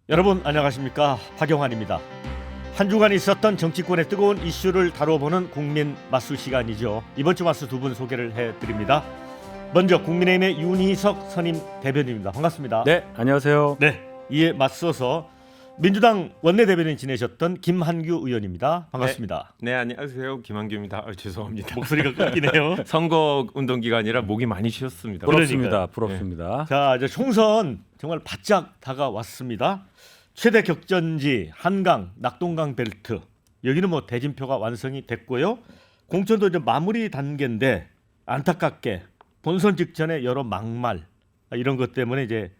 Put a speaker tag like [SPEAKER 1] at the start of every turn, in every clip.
[SPEAKER 1] 여러분 안녕하십니까, 박영환입니다. 한 주간 있었던 정치권의 뜨거운 이슈를 다뤄보는 국민 맛수 시간이죠. 이번 주 맛수 두 분 소개를 해드립니다. 먼저 국민의힘의 윤희석 선임 대변인입니다. 반갑습니다.
[SPEAKER 2] 네, 안녕하세요.
[SPEAKER 1] 네, 이에 맞서서 민주당 원내대변인 지내셨던 김한규 의원입니다. 반갑습니다.
[SPEAKER 3] 네, 안녕하세요. 김한규입니다. 죄송합니다.
[SPEAKER 1] 목소리가 끊기네요.
[SPEAKER 3] 선거 운동 기간이라 목이 많이 쉬었습니다.
[SPEAKER 2] 부럽습니다. 부럽습니다.
[SPEAKER 1] 자, 이제 총선 정말 바짝 다가왔습니다. 최대 격전지 한강, 낙동강 벨트, 여기는 뭐 대진표가 완성이 됐고요. 공천도 이제 마무리 단계인데 안타깝게 본선 직전에 여러 막말 이런 것 때문에 이제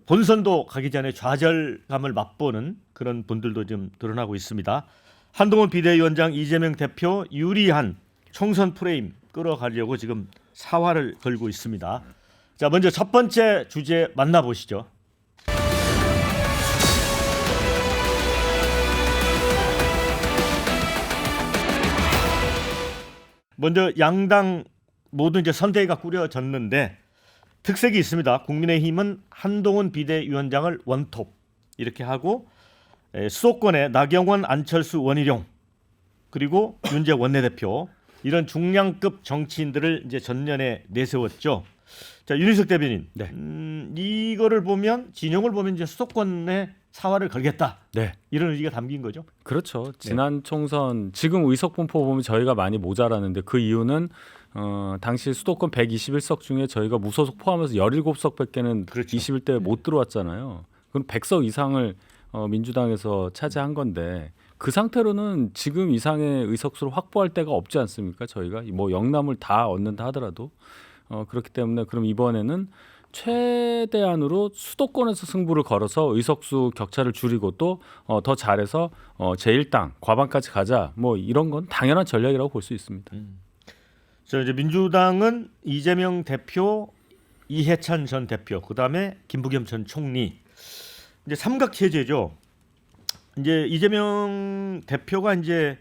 [SPEAKER 1] 본선도 가기 전에 좌절감을 맛보는 그런 분들도 좀 드러나고 있습니다. 한동훈 비대위원장, 이재명 대표 유리한 총선 프레임 끌어가려고 지금 사활을 걸고 있습니다. 자, 먼저 첫 번째 주제 만나보시죠. 먼저 양당 모두 이제 선대위가 꾸려졌는데 특색이 있습니다. 국민의힘은 한동훈 비대위원장을 원톱 이렇게 하고 수도권에 나경원, 안철수, 원희룡 그리고 윤재 원내대표 이런 중량급 정치인들을 이제 전면에 내세웠죠. 자, 윤희석 대변인,
[SPEAKER 2] 네.
[SPEAKER 1] 이거를 보면 진영을 보면 이제 수도권에 사활을 걸겠다.
[SPEAKER 2] 네,
[SPEAKER 1] 이런 의지가 담긴 거죠.
[SPEAKER 2] 그렇죠. 지난 총선 지금 의석 분포 보면 저희가 많이 모자라는데 그 이유는 당시 수도권 121석 중에 저희가 무소속 포함해서 17석밖에는
[SPEAKER 1] 그렇죠.
[SPEAKER 2] 21대에 못 들어왔잖아요. 그럼 100석 이상을 민주당에서 차지한 건데 그 상태로는 지금 이상의 의석수를 확보할 데가 없지 않습니까? 저희가 뭐 영남을 다 얻는다 하더라도 그렇기 때문에 그럼 이번에는 최대한으로 수도권에서 승부를 걸어서 의석수 격차를 줄이고 또 더 잘해서 제1당 과반까지 가자 뭐 이런 건 당연한 전략이라고 볼 수 있습니다.
[SPEAKER 1] 자, 이제 민주당은 이재명 대표, 이해찬 전 대표, 그다음에 김부겸 전 총리 이제 삼각 체제죠. 이제 이재명 대표가 이제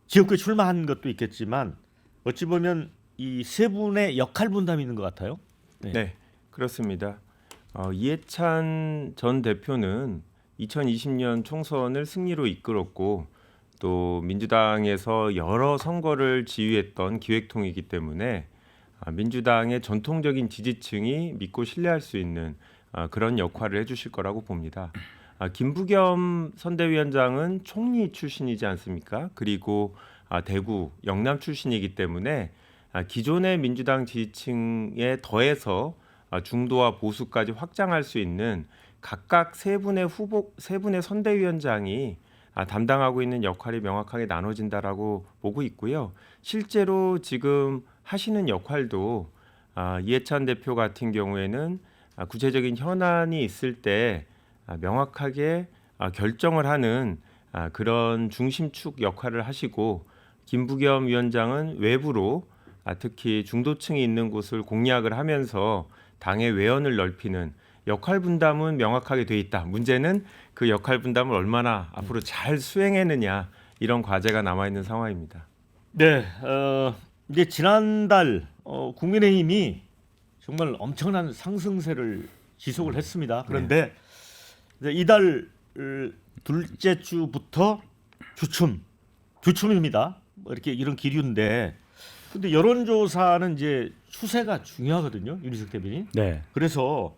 [SPEAKER 1] 지역구에 출마한 것도 있겠지만 어찌 보면 이 세 분의 역할 분담이 있는 것 같아요.
[SPEAKER 3] 네, 그렇습니다. 이해찬 전 대표는 2020년 총선을 승리로 이끌었고 또 민주당에서 여러 선거를 지휘했던 기획통이기 때문에 민주당의 전통적인 지지층이 믿고 신뢰할 수 있는 그런 역할을 해주실 거라고 봅니다. 김부겸 선대위원장은 총리 출신이지 않습니까? 그리고 대구, 영남 출신이기 때문에 기존의 민주당 지지층에 더해서 중도와 보수까지 확장할 수 있는 각각 세 분의 선대위원장이 담당하고 있는 역할이 명확하게 나눠진다라고 보고 있고요. 실제로 지금 하시는 역할도 이해찬 대표 같은 경우에는 구체적인 현안이 있을 때 명확하게 결정을 하는 그런 중심축 역할을 하시고 김부겸 위원장은 외부로 특히 중도층이 있는 곳을 공략을 하면서 당의 외연을 넓히는 역할 분담은 명확하게 돼 있다. 문제는 그 역할 분담을 얼마나 앞으로 잘 수행했느냐 이런 과제가 남아 있는 상황입니다.
[SPEAKER 1] 네, 이제 지난달 국민의힘이 정말 엄청난 상승세를 지속을 했습니다. 그런데 이제 이달 둘째 주부터 주춤입니다. 뭐 이렇게 이런 기류인데, 근데 여론조사는 이제 추세가 중요하거든요, 윤희석 대변인.
[SPEAKER 2] 네.
[SPEAKER 1] 그래서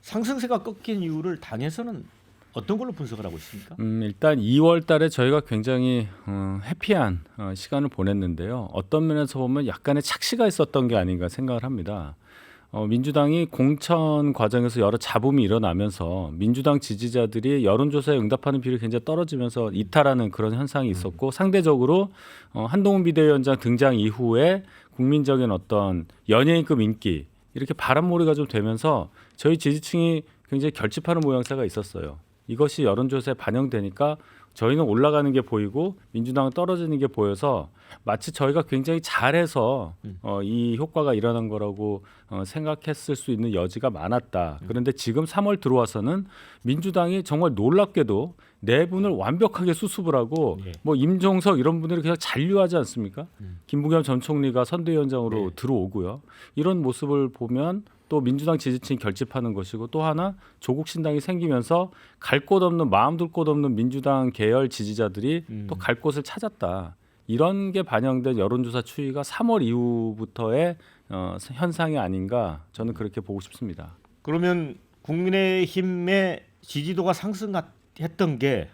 [SPEAKER 1] 상승세가 꺾인 이유를 당에서는 어떤 걸로 분석을 하고 있습니까?
[SPEAKER 2] 일단 2월 달에 저희가 굉장히 해피한 시간을 보냈는데요. 어떤 면에서 보면 약간의 착시가 있었던 게 아닌가 생각을 합니다. 민주당이 공천 과정에서 여러 잡음이 일어나면서 민주당 지지자들이 여론조사에 응답하는 비율이 굉장히 떨어지면서 이탈하는 그런 현상이 있었고 상대적으로 한동훈 비대위원장 등장 이후에 국민적인 어떤 연예인급 인기 이렇게 바람몰이가 좀 되면서 저희 지지층이 굉장히 결집하는 모양새가 있었어요. 이것이 여론조사에 반영되니까 저희는 올라가는 게 보이고 민주당은 떨어지는 게 보여서 마치 저희가 굉장히 잘해서 이 효과가 일어난 거라고 생각했을 수 있는 여지가 많았다. 그런데 지금 3월 들어와서는 민주당이 정말 놀랍게도 네 분을 완벽하게 수습을 하고 뭐 임종석 이런 분들이 그냥 잔류하지 않습니까? 김부겸 전 총리가 선대위원장으로 들어오고요. 이런 모습을 보면 또 민주당 지지층이 결집하는 것이고 또 하나 조국 신당이 생기면서 갈 곳 없는 마음 둘 곳 없는 민주당 계열 지지자들이 또 갈 곳을 찾았다. 이런 게 반영된 여론조사 추이가 3월 이후부터의 현상이 아닌가 저는 그렇게 보고 싶습니다.
[SPEAKER 1] 그러면 국민의힘의 지지도가 상승했던 게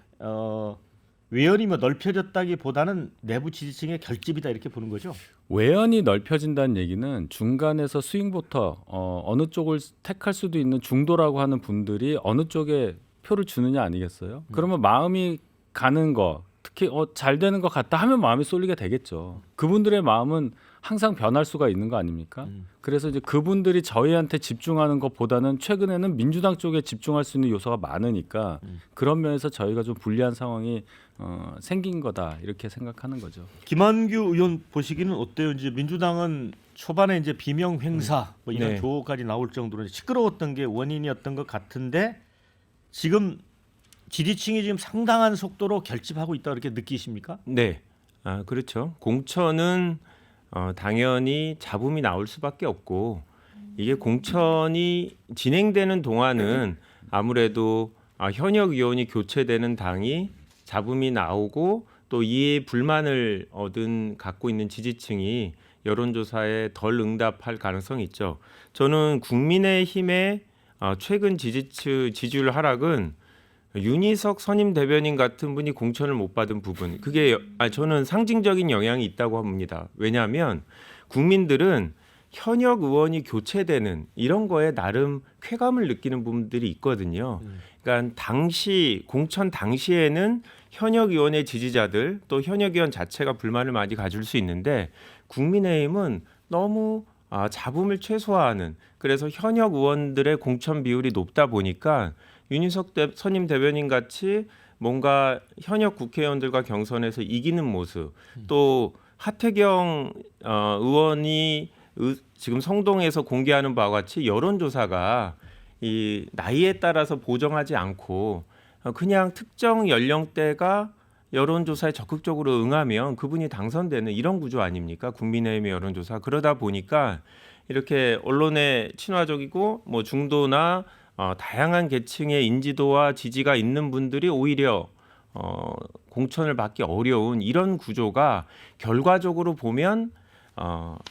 [SPEAKER 1] 외연이 뭐 넓혀졌다기보다는 내부 지지층의 결집이다 이렇게 보는 거죠.
[SPEAKER 2] 외연이 넓혀진다는 얘기는 중간에서 스윙부터 어느 쪽을 택할 수도 있는 중도라고 하는 분들이 어느 쪽에 표를 주느냐 아니겠어요? 그러면 마음이 가는 거 특히 잘 되는 것 같다 하면 마음이 쏠리게 되겠죠. 그분들의 마음은 항상 변할 수가 있는 거 아닙니까? 그래서 이제 그분들이 저희한테 집중하는 것보다는 최근에는 민주당 쪽에 집중할 수 있는 요소가 많으니까 그런 면에서 저희가 좀 불리한 상황이 생긴 거다 이렇게 생각하는 거죠.
[SPEAKER 1] 김한규 의원 보시기는 어때요? 이제 민주당은 초반에 이제 비명 횡사 뭐 이런
[SPEAKER 3] 네.
[SPEAKER 1] 조어까지 나올 정도로 시끄러웠던 게 원인이었던 것 같은데 지금 지지층이 지금 상당한 속도로 결집하고 있다 이렇게 느끼십니까?
[SPEAKER 3] 네, 그렇죠. 공천은 당연히 잡음이 나올 수밖에 없고 이게 공천이 진행되는 동안은 아무래도 현역 의원이 교체되는 당이 잡음이 나오고 또 이에 불만을 갖고 있는 지지층이 여론조사에 덜 응답할 가능성이 있죠. 저는 국민의힘의 최근 지지율 하락은 윤희석 선임 대변인 같은 분이 공천을 못 받은 부분 그게 저는 상징적인 영향이 있다고 봅니다. 왜냐하면 국민들은 현역 의원이 교체되는 이런 거에 나름 쾌감을 느끼는 부분들이 있거든요. 그러니까 공천 당시에는 현역 의원의 지지자들 또 현역 의원 자체가 불만을 많이 가질 수 있는데 국민의힘은 너무 잡음을 최소화하는 그래서 현역 의원들의 공천 비율이 높다 보니까 윤희석 선임 대변인 같이 뭔가 현역 국회의원들과 경선에서 이기는 모습 또 하태경 의원이 지금 성동에서 공개하는 바와 같이 여론조사가 이 나이에 따라서 보정하지 않고 그냥 특정 연령대가 여론조사에 적극적으로 응하면 그분이 당선되는 이런 구조 아닙니까? 국민의힘의 여론조사. 그러다 보니까 이렇게 언론에 친화적이고 뭐 중도나 다양한 계층의 인지도와 지지가 있는 분들이 오히려 공천을 받기 어려운 이런 구조가 결과적으로 보면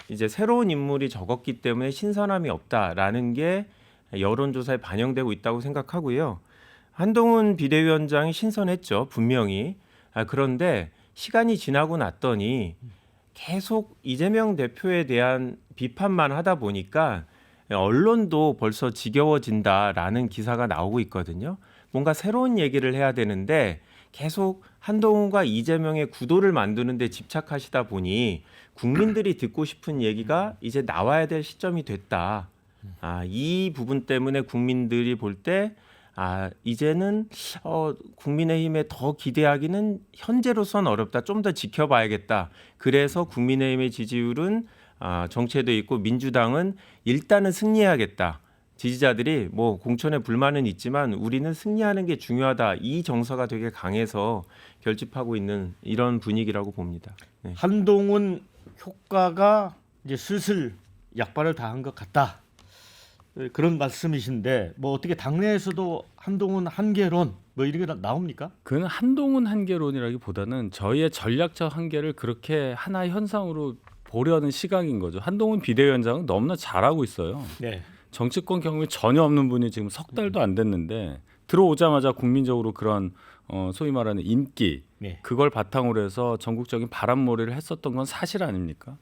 [SPEAKER 3] 이제 새로운 인물이 적었기 때문에 신선함이 없다라는 게 여론조사에 반영되고 있다고 생각하고요. 한동훈 비대위원장이 신선했죠, 분명히. 그런데 시간이 지나고 났더니 계속 이재명 대표에 대한 비판만 하다 보니까 언론도 벌써 지겨워진다라는 기사가 나오고 있거든요. 뭔가 새로운 얘기를 해야 되는데 계속 한동훈과 이재명의 구도를 만드는 데 집착하시다 보니 국민들이 듣고 싶은 얘기가 이제 나와야 될 시점이 됐다. 이 부분 때문에 국민들이 볼 때 이제는 국민의힘에 더 기대하기는 현재로선 어렵다. 좀 더 지켜봐야겠다. 그래서 국민의힘의 지지율은 정체돼 있고 민주당은 일단은 승리해야겠다. 지지자들이 뭐 공천에 불만은 있지만 우리는 승리하는 게 중요하다. 이 정서가 되게 강해서 결집하고 있는 이런 분위기라고 봅니다. 네.
[SPEAKER 1] 한동훈 효과가 이제 슬슬 약발을 다 한 것 같다. 그런 말씀이신데 뭐 어떻게 당내에서도 한동훈 한계론 뭐 이런 게 나옵니까?
[SPEAKER 2] 그는 한동훈 한계론이라기보다는 저희의 전략적 한계를 그렇게 하나의 현상으로 보려는 시각인 거죠. 한동훈 비대위원장은 너무나 잘하고 있어요.
[SPEAKER 1] 네.
[SPEAKER 2] 정치권 경험이 전혀 없는 분이 지금 석 달도 안 됐는데 들어오자마자 국민적으로 그런 소위 말하는 인기
[SPEAKER 1] 네.
[SPEAKER 2] 그걸 바탕으로 해서 전국적인 바람몰이를 했었던 건 사실 아닙니까?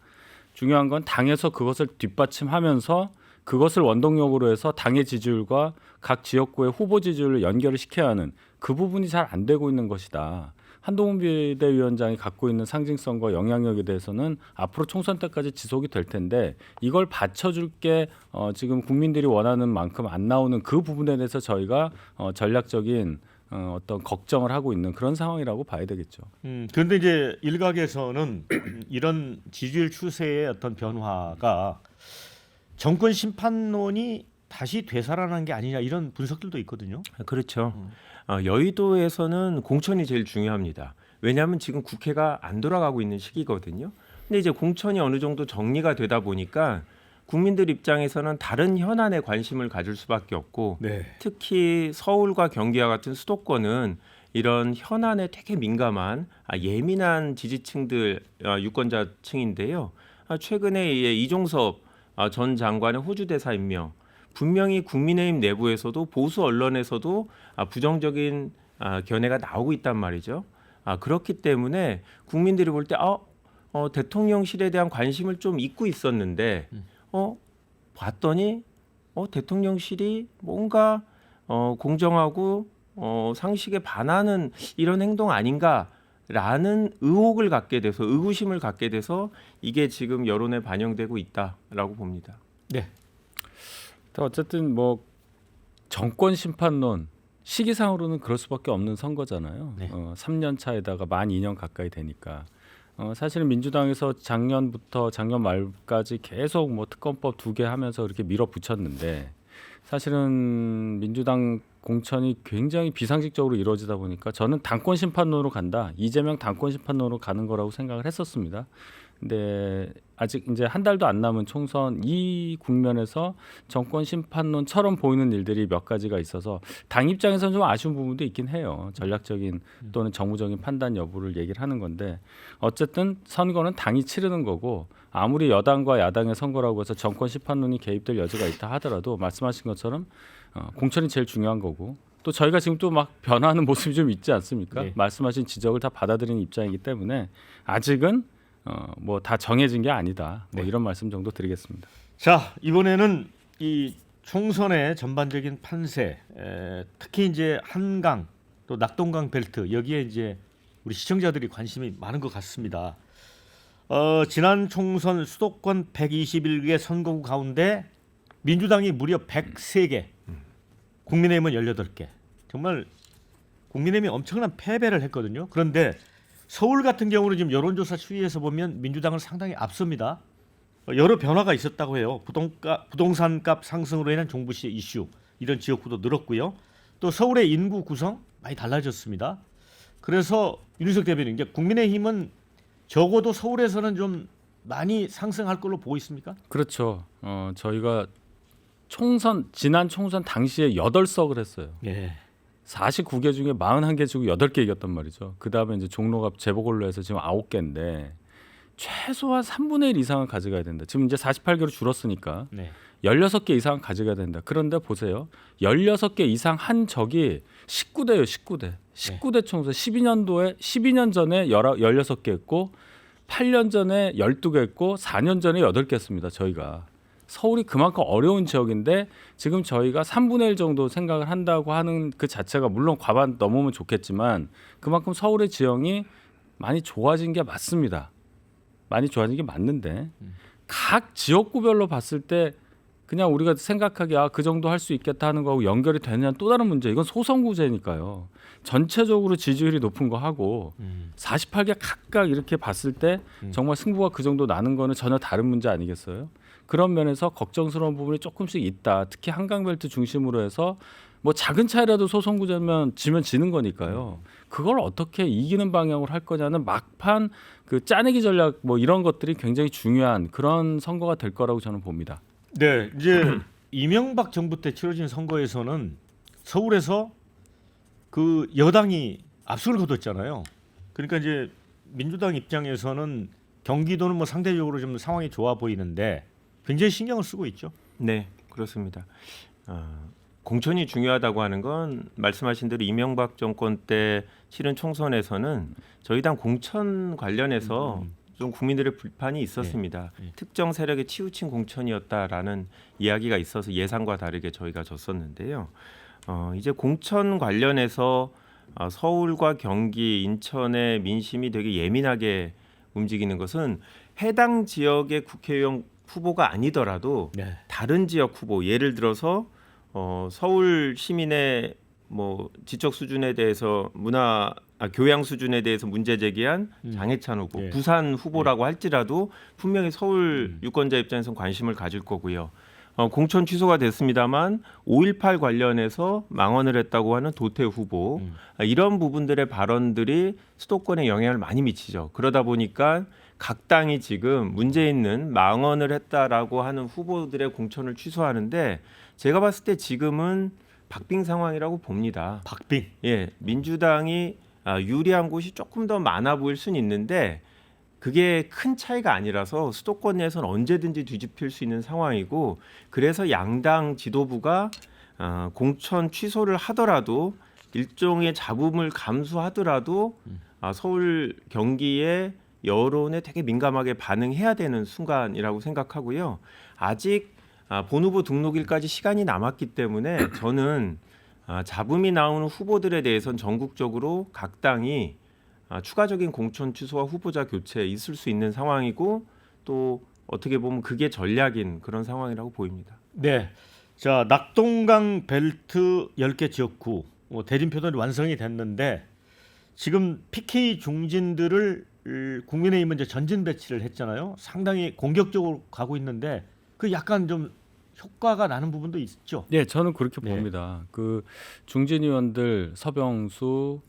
[SPEAKER 2] 중요한 건 당에서 그것을 뒷받침하면서 그것을 원동력으로 해서 당의 지지율과 각 지역구의 후보 지지율을 연결을 시켜야 하는 그 부분이 잘 안 되고 있는 것이다. 한동훈 비대위원장이 갖고 있는 상징성과 영향력에 대해서는 앞으로 총선 때까지 지속이 될 텐데 이걸 받쳐줄 게 지금 국민들이 원하는 만큼 안 나오는 그 부분에 대해서 저희가 전략적인 어떤 걱정을 하고 있는 그런 상황이라고 봐야 되겠죠.
[SPEAKER 1] 그런데 이제 일각에서는 이런 지지율 추세의 어떤 변화가 정권 심판론이 다시 되살아난 게 아니냐 이런 분석들도 있거든요.
[SPEAKER 3] 그렇죠. 여의도에서는 공천이 제일 중요합니다. 왜냐하면 지금 국회가 안 돌아가고 있는 시기거든요. 근데 이제 공천이 어느 정도 정리가 되다 보니까 국민들 입장에서는 다른 현안에 관심을 가질 수밖에 없고
[SPEAKER 1] 네.
[SPEAKER 3] 특히 서울과 경기와 같은 수도권은 이런 현안에 되게 민감한 예민한 지지층들 유권자층인데요. 최근에 이종섭 전 장관의 호주 대사 임명 분명히 국민의힘 내부에서도 보수 언론에서도 부정적인 견해가 나오고 있단 말이죠. 그렇기 때문에 국민들이 볼 때 대통령실에 대한 관심을 좀 잊고 있었는데 봤더니 대통령실이 뭔가 공정하고 상식에 반하는 이런 행동 아닌가라는 의혹을 갖게 돼서 의구심을 갖게 돼서 이게 지금 여론에 반영되고 있다라고 봅니다.
[SPEAKER 1] 네.
[SPEAKER 2] 어쨌든 뭐 정권 심판론 시기상으로는 그럴 수밖에 없는 선거잖아요.
[SPEAKER 1] 네.
[SPEAKER 2] 3년 차에다가 만 2년 가까이 되니까 사실은 민주당에서 작년부터 작년 말까지 계속 뭐 특검법 2개 하면서 이렇게 밀어붙였는데 사실은 민주당 공천이 굉장히 비상식적으로 이루어지다 보니까 저는 당권 심판론으로 간다. 이재명 당권 심판론으로 가는 거라고 생각을 했었습니다. 근데 아직 이제 한 달도 안 남은 총선 이 국면에서 정권 심판론처럼 보이는 일들이 몇 가지가 있어서 당 입장에서는 좀 아쉬운 부분도 있긴 해요. 전략적인 또는 정무적인 판단 여부를 얘기를 하는 건데 어쨌든 선거는 당이 치르는 거고 아무리 여당과 야당의 선거라고 해서 정권 심판론이 개입될 여지가 있다 하더라도 말씀하신 것처럼 공천이 제일 중요한 거고 또 저희가 지금 또 막 변화하는 모습이 좀 있지 않습니까?
[SPEAKER 1] 네.
[SPEAKER 2] 말씀하신 지적을 다 받아들이는 입장이기 때문에 아직은 뭐 다 정해진 게 아니다. 뭐
[SPEAKER 1] 네.
[SPEAKER 2] 이런 말씀 정도 드리겠습니다.
[SPEAKER 1] 자, 이번에는 이 총선의 전반적인 판세, 특히 이제 한강 또 낙동강 벨트 여기에 이제 우리 시청자들이 관심이 많은 것 같습니다. 지난 총선 수도권 121개 선거구 가운데 민주당이 무려 103개, 국민의힘은 18개. 정말 국민의힘이 엄청난 패배를 했거든요. 그런데 서울 같은 경우는 지금 여론조사 추이에서 보면 민주당을 상당히 앞섭니다. 여러 변화가 있었다고 해요. 부동산값 상승으로 인한 종부세 이슈 이런 지역구도 늘었고요. 또 서울의 인구 구성 많이 달라졌습니다. 그래서 윤희석 대변인 이제 국민의힘은 적어도 서울에서는 좀 많이 상승할 걸로 보고 있습니까?
[SPEAKER 2] 그렇죠. 저희가 지난 총선 당시에 8석을 했어요.
[SPEAKER 1] 예.
[SPEAKER 2] 49개 중에 41개 주고 8개 이겼단 말이죠. 그다음에 이제 종로가 재보궐로 해서 지금 9개인데 최소한 3분의 1 이상은 가져가야 된다. 지금 이제 48개로 줄었으니까
[SPEAKER 1] 네.
[SPEAKER 2] 16개 이상은 가져가야 된다. 그런데 보세요. 16개 이상 한 적이 19대예요. 19대. 19대 총선 12년 전에 16개 했고 8년 전에 12개 했고 4년 전에 8개 했습니다. 저희가. 서울이 그만큼 어려운 지역인데 지금 저희가 3분의 1 정도 생각을 한다고 하는 그 자체가 물론 과반 넘으면 좋겠지만 그만큼 서울의 지형이 많이 좋아진 게 맞습니다. 많이 좋아진 게 맞는데 각 지역구별로 봤을 때 그냥 우리가 생각하기에 그 정도 할 수 있겠다 하는 거하고 연결이 되느냐는 또 다른 문제. 이건 소선구제니까요. 전체적으로 지지율이 높은 거 하고 48개 각각 이렇게 봤을 때 정말 승부가 그 정도 나는 거는 전혀 다른 문제 아니겠어요? 그런 면에서 걱정스러운 부분이 조금씩 있다. 특히 한강벨트 중심으로 해서 뭐 작은 차이라도 소선구제면 지면 지는 거니까요. 그걸 어떻게 이기는 방향으로 할 거냐는 막판 그 짜내기 전략 뭐 이런 것들이 굉장히 중요한 그런 선거가 될 거라고 저는 봅니다.
[SPEAKER 1] 네, 이제 이명박 정부 때 치러진 선거에서는 서울에서 그 여당이 압승을 거뒀잖아요. 그러니까 이제 민주당 입장에서는 경기도는 뭐 상대적으로 좀 상황이 좋아 보이는데 굉장히 신경을 쓰고 있죠.
[SPEAKER 3] 네, 그렇습니다. 공천이 중요하다고 하는 건 말씀하신 대로 이명박 정권 때 치른 총선에서는 저희 당 공천 관련해서 좀 국민들의 불판이 있었습니다. 특정 세력에 치우친 공천이었다라는 이야기가 있어서 예상과 다르게 저희가 졌었는데요. 이제 공천 관련해서 서울과 경기, 인천의 민심이 되게 예민하게 움직이는 것은 해당 지역의 국회의원 후보가 아니더라도
[SPEAKER 1] 네.
[SPEAKER 3] 다른 지역 후보, 예를 들어서 서울 시민의 뭐 지적 수준에 대해서 교양 수준에 대해서 문제 제기한 장해찬 후보,
[SPEAKER 1] 예.
[SPEAKER 3] 부산 후보라고 할지라도 분명히 서울 유권자 입장에서는 관심을 가질 거고요. 공천 취소가 됐습니다만 5.18 관련해서 망언을 했다고 하는 도태 후보 이런 부분들의 발언들이 수도권에 영향을 많이 미치죠. 그러다 보니까 각 당이 지금 문제 있는 망언을 했다라고 하는 후보들의 공천을 취소하는데 제가 봤을 때 지금은 박빙 상황이라고 봅니다.
[SPEAKER 1] 박빙.
[SPEAKER 3] 예, 민주당이 유리한 곳이 조금 더 많아 보일 수는 있는데 그게 큰 차이가 아니라서 수도권 내에서는 언제든지 뒤집힐 수 있는 상황이고 그래서 양당 지도부가 공천 취소를 하더라도 일종의 잡음을 감수하더라도 서울 경기의 여론에 되게 민감하게 반응해야 되는 순간이라고 생각하고요. 아직 본 후보 등록일까지 시간이 남았기 때문에 저는 잡음이 나오는 후보들에 대해서는 전국적으로 각 당이 추가적인 공천 취소와 후보자 교체 있을 수 있는 상황이고 또 어떻게 보면 그게 전략인 그런 상황이라고 보입니다.
[SPEAKER 1] 네. 자, 낙동강 벨트 10개 지역구 대진표도 완성이 됐는데 지금 PK 중진들을 국민의힘은 이제 전진 배치를 했잖아요. 상당히 공격적으로 가고 있는데 그 약간 좀 효과가 나는 부분도 있죠.
[SPEAKER 2] 네, 저는 그렇게
[SPEAKER 1] 네.
[SPEAKER 2] 봅니다. 그 중진 의원들 서병수,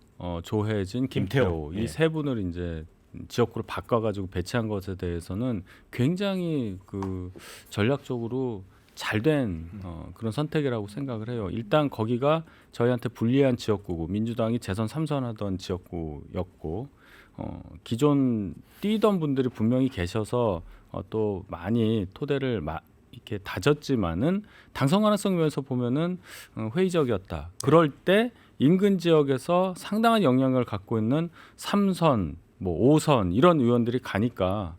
[SPEAKER 2] 조혜진, 김태호
[SPEAKER 1] 예.
[SPEAKER 2] 이 세 분을 이제 지역구를 바꿔가지고 배치한 것에 대해서는 굉장히 그 전략적으로 잘된 그런 선택이라고 생각을 해요. 일단 거기가 저희한테 불리한 지역구고 민주당이 재선 3선하던 지역구였고 기존 뛰던 분들이 분명히 계셔서 또 많이 토대를 이렇게 다졌지만은 당선 가능성 면에서 보면은 회의적이었다. 그럴 때 인근 지역에서 상당한 영향을 갖고 있는 3선, 뭐 5선 이런 의원들이 가니까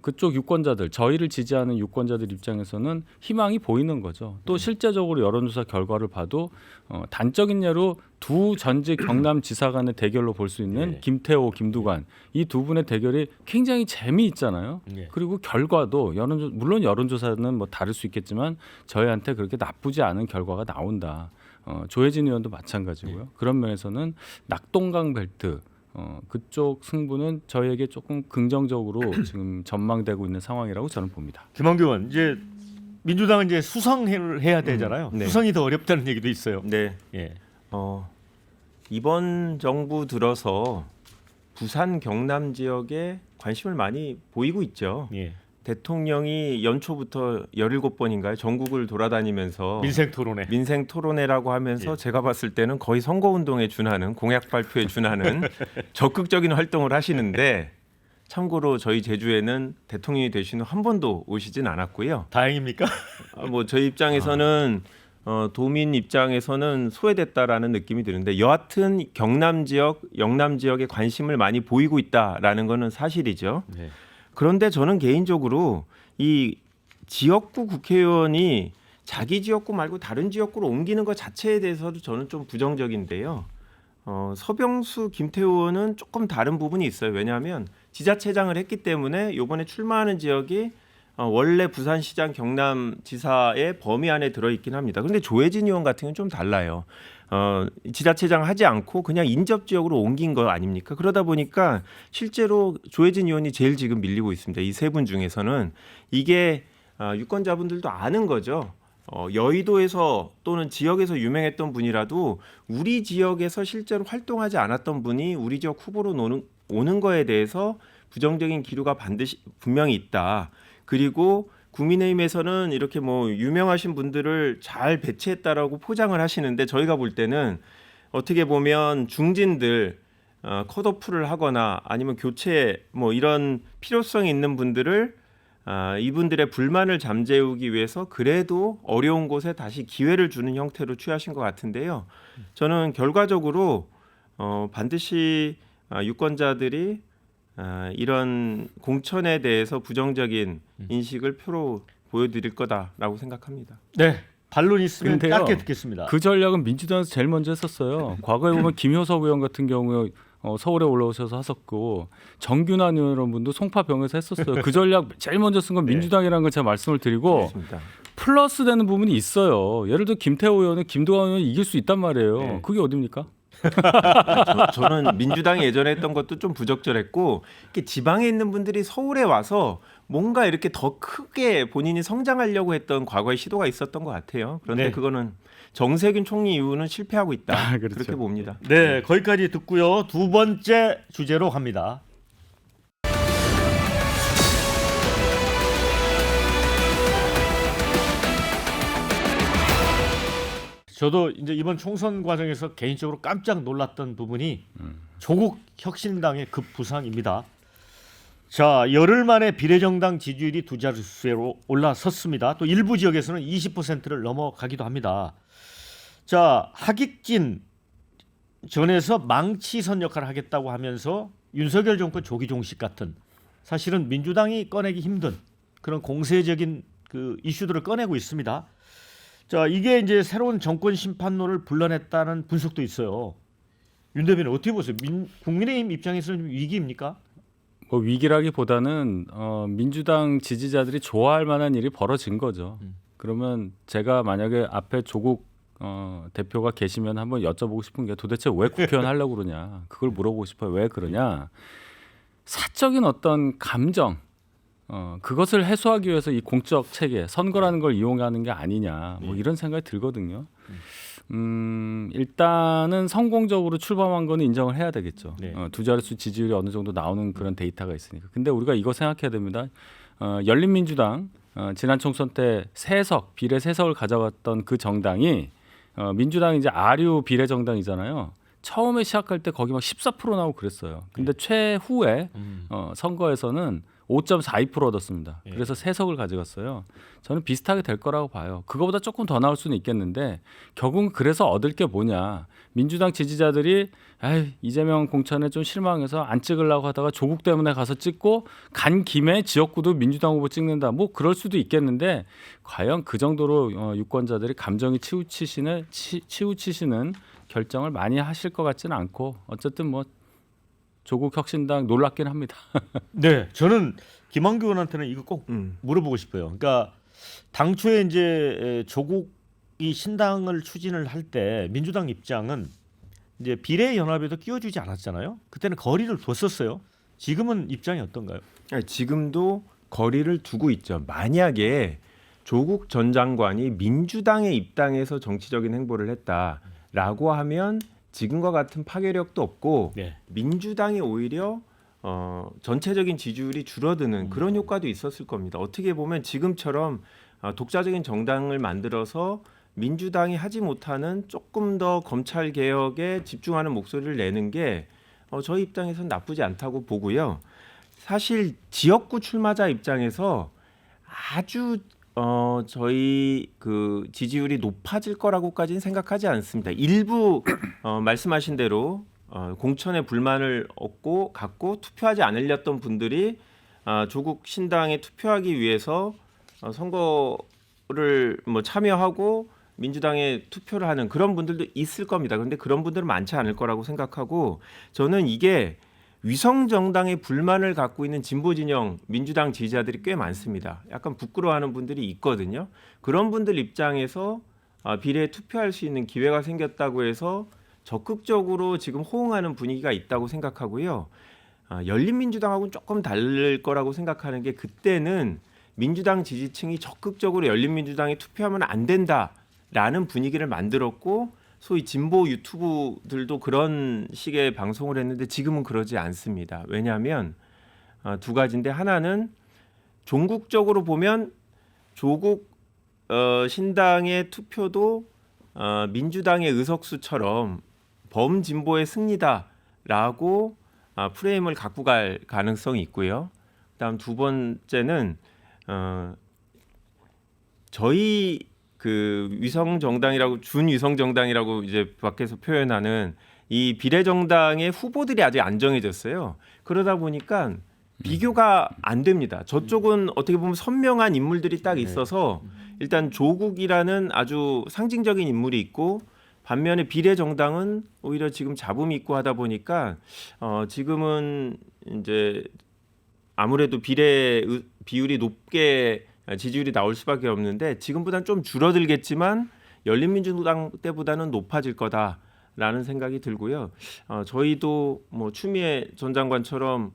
[SPEAKER 2] 그쪽 유권자들, 저희를 지지하는 유권자들 입장에서는 희망이 보이는 거죠. 또 실제적으로 여론조사 결과를 봐도 단적인 예로 두 전직 경남지사 간의 대결로 볼 수 있는
[SPEAKER 1] 네.
[SPEAKER 2] 김태호, 김두관 이 두 분의 대결이 굉장히 재미있잖아요.
[SPEAKER 1] 네.
[SPEAKER 2] 그리고 결과도 물론 여론조사는 뭐 다를 수 있겠지만 저희한테 그렇게 나쁘지 않은 결과가 나온다. 조혜진 의원도 마찬가지고요. 그런 면에서는 낙동강 벨트 그쪽 승부는 저희에게 조금 긍정적으로 지금 전망되고 있는 상황이라고 저는 봅니다.
[SPEAKER 1] 김한규 의원, 이제 민주당은 이제 수성을 해야 되잖아요.
[SPEAKER 3] 네.
[SPEAKER 1] 수성이 더 어렵다는 얘기도 있어요.
[SPEAKER 3] 네.
[SPEAKER 1] 예.
[SPEAKER 3] 이번 정부 들어서 부산 경남 지역에 관심을 많이 보이고 있죠.
[SPEAKER 1] 예.
[SPEAKER 3] 대통령이 연초부터 17번인가요? 전국을 돌아다니면서
[SPEAKER 1] 민생 토론회.
[SPEAKER 3] 라고 하면서
[SPEAKER 1] 예.
[SPEAKER 3] 제가 봤을 때는 거의 선거운동에 준하는 공약 발표에 준하는 적극적인 활동을 하시는데 참고로 저희 제주에는 대통령이 되신 후 한 번도 오시진 않았고요.
[SPEAKER 1] 다행입니까?
[SPEAKER 3] 뭐 저희 입장에서는 도민 입장에서는 소외됐다라는 느낌이 드는데 여하튼 경남 지역, 영남 지역에 관심을 많이 보이고 있다라는 것은 사실이죠.
[SPEAKER 1] 네.
[SPEAKER 3] 그런데 저는 개인적으로 이 지역구 국회의원이 자기 지역구 말고 다른 지역구로 옮기는 것 자체에 대해서도 저는 좀 부정적인데요. 서병수, 김태호 의원은 조금 다른 부분이 있어요. 왜냐하면 지자체장을 했기 때문에 이번에 출마하는 지역이 원래 부산시장 경남지사의 범위 안에 들어있긴 합니다. 그런데 조혜진 의원 같은 경우는 좀 달라요. 지자체장 하지 않고 그냥 인접 지역으로 옮긴 거 아닙니까? 그러다 보니까 실제로 조혜진 의원이 제일 지금 밀리고 있습니다. 이 세 분 중에서는 이게 유권자분들도 아는 거죠. 여의도에서 또는 지역에서 유명했던 분이라도 우리 지역에서 실제로 활동하지 않았던 분이 우리 지역 후보로 오는 거에 대해서 부정적인 기류가 분명히 있다. 그리고 국민의힘에서는 이렇게 뭐 유명하신 분들을 잘 배치했다라고 포장을 하시는데 저희가 볼 때는 어떻게 보면 중진들 컷오프를 하거나 아니면 교체 뭐 이런 필요성이 있는 분들을 이분들의 불만을 잠재우기 위해서 그래도 어려운 곳에 다시 기회를 주는 형태로 취하신 것 같은데요. 저는 결과적으로 반드시 유권자들이 이런 공천에 대해서 부정적인 인식을 표로 보여드릴 거다라고 생각합니다.
[SPEAKER 1] 네. 반론 있으면
[SPEAKER 2] 근데요,
[SPEAKER 1] 짧게 듣겠습니다.
[SPEAKER 2] 그 전략은 민주당에서 제일 먼저 했었어요. 과거에 보면 김효석 의원 같은 경우에 서울에 올라오셔서 하셨고 정균환 의원분도 송파병에서 했었어요. 그 전략 제일 먼저 쓴 건 민주당이라는 걸 제가 말씀을 드리고
[SPEAKER 3] 그렇습니다.
[SPEAKER 2] 플러스 되는 부분이 있어요. 예를 들어 김태호 의원은 김두관 의원이 이길 수 있단 말이에요.
[SPEAKER 3] 네.
[SPEAKER 2] 그게 어딥니까?
[SPEAKER 3] 저는 민주당이 예전에 했던 것도 좀 부적절했고 이렇게 지방에 있는 분들이 서울에 와서 뭔가 이렇게 더 크게 본인이 성장하려고 했던 과거의 시도가 있었던 것 같아요. 그런데
[SPEAKER 1] 네.
[SPEAKER 3] 그거는 정세균 총리 이후는 실패하고 있다.
[SPEAKER 2] 그렇죠.
[SPEAKER 3] 그렇게 봅니다.
[SPEAKER 1] 네, 거기까지 듣고요. 두 번째 주제로 갑니다. 저도 이제 이번 총선 과정에서 개인적으로 깜짝 놀랐던 부분이 조국 혁신당의 급부상입니다. 자, 열흘 만에 비례정당 지지율이 두 자릿수로 올라섰습니다. 또 일부 지역에서는 20%를 넘어가기도 합니다. 자, 하객진 전에서 망치선 역할을 하겠다고 하면서 윤석열 정권 조기 종식 같은 사실은 민주당이 꺼내기 힘든 그런 공세적인 그 이슈들을 꺼내고 있습니다. 자, 이게 이제 새로운 정권 심판론을 불러냈다는 분석도 있어요. 윤 대변인 어떻게 보세요? 국민의힘 입장에서는 좀 위기입니까?
[SPEAKER 2] 뭐 위기라기보다는 민주당 지지자들이 좋아할 만한 일이 벌어진 거죠. 그러면 제가 만약에 앞에 조국 대표가 계시면 한번 여쭤보고 싶은 게 도대체 왜 국회의원 하려고 그러냐. 그걸 물어보고 싶어요. 왜 그러냐. 사적인 어떤 감정 그것을 해소하기 위해서 이 공적 체계 선거라는 걸 이용하는 게 아니냐. 뭐 이런 생각이 들거든요. 일단은 성공적으로 출범한 거는 인정을 해야 되겠죠.
[SPEAKER 1] 네.
[SPEAKER 2] 두 자릿수 지지율이 어느 정도 나오는 그런 데이터가 있으니까. 근데 우리가 이거 생각해야 됩니다. 열린민주당 지난 총선 때 비례 3석을 가져갔던 그 정당이 민주당이 이제 아류 비례 정당이잖아요. 처음에 시작할 때 거기 막 14% 나오고 그랬어요. 근데 최후에 선거에서는 5.42% 얻었습니다. 그래서 3석을 가져갔어요. 저는 비슷하게 될 거라고 봐요. 그거보다 조금 더 나올 수는 있겠는데 결국은 그래서 얻을 게 뭐냐. 민주당 지지자들이 이재명 공천에 좀 실망해서 안 찍으려고 하다가 조국 때문에 가서 찍고 간 김에 지역구도 민주당 후보 찍는다. 뭐 그럴 수도 있겠는데 과연 그 정도로 유권자들이 감정이 치우치시는 결정을 많이 하실 것 같지는 않고 어쨌든 뭐 조국 혁신당 놀랍긴 합니다.
[SPEAKER 1] 네, 저는 김한규 의원한테는 이거 꼭 물어보고 싶어요. 그러니까 당초에 이제 조국이 신당을 추진을 할 때 민주당 입장은 이제 비례연합에도 끼워주지 않았잖아요. 그때는 거리를 뒀었어요. 지금은 입장이 어떤가요?
[SPEAKER 3] 지금도 거리를 두고 있죠. 만약에 조국 전 장관이 민주당의 입당에서 정치적인 행보를 했다라고 하면 지금과 같은 파괴력도 없고
[SPEAKER 1] 네.
[SPEAKER 3] 민주당이 오히려 전체적인 지지율이 줄어드는 그런 효과도 있었을 겁니다. 어떻게 보면 지금처럼 독자적인 정당을 만들어서 민주당이 하지 못하는 조금 더 검찰 개혁에 집중하는 목소리를 내는 게 저희 입장에서는 나쁘지 않다고 보고요. 사실 지역구 출마자 입장에서 아주 저희 그 지지율이 높아질 거라고까지는 생각하지 않습니다. 일부 말씀하신 대로 공천에 불만을 갖고 투표하지 않으렸던 분들이 조국 신당에 투표하기 위해서 선거를 뭐 참여하고 민주당에 투표를 하는 그런 분들도 있을 겁니다. 그런데 그런 분들은 많지 않을 거라고 생각하고 저는 이게 위성 정당의 불만을 갖고 있는 진보 진영 민주당 지지자들이 꽤 많습니다. 약간 부끄러워하는 분들이 있거든요. 그런 분들 입장에서 비례에 투표할 수 있는 기회가 생겼다고 해서 적극적으로 지금 호응하는 분위기가 있다고 생각하고요. 열린민주당하고는 조금 다를 거라고 생각하는 게 그때는 민주당 지지층이 적극적으로 열린민주당에 투표하면 안 된다라는 분위기를 만들었고 소위 진보 유튜브들도 그런 식의 방송을 했는데 지금은 그러지 않습니다. 왜냐하면 두 가지인데 하나는 종국적으로 보면 조국 신당의 투표도 민주당의 의석수처럼 범진보의 승리다라고 프레임을 갖고 갈 가능성이 있고요. 그다음 두 번째는 저희 그 위성 정당이라고 준위성 정당이라고 이제 밖에서 표현하는 이 비례 정당의 후보들이 아직 안 정해졌어요. 그러다 보니까 비교가 안 됩니다. 저쪽은 어떻게 보면 선명한 인물들이 딱 있어서 일단 조국이라는 아주 상징적인 인물이 있고 반면에 비례 정당은 오히려 지금 잡음이 있고 하다 보니까 지금은 이제 아무래도 비례 비율이 높게 지지율이 나올 수밖에 없는데 지금보다는 좀 줄어들겠지만 열린민주당 때보다는 높아질 거다라는 생각이 들고요. 저희도 뭐 추미애 전 장관처럼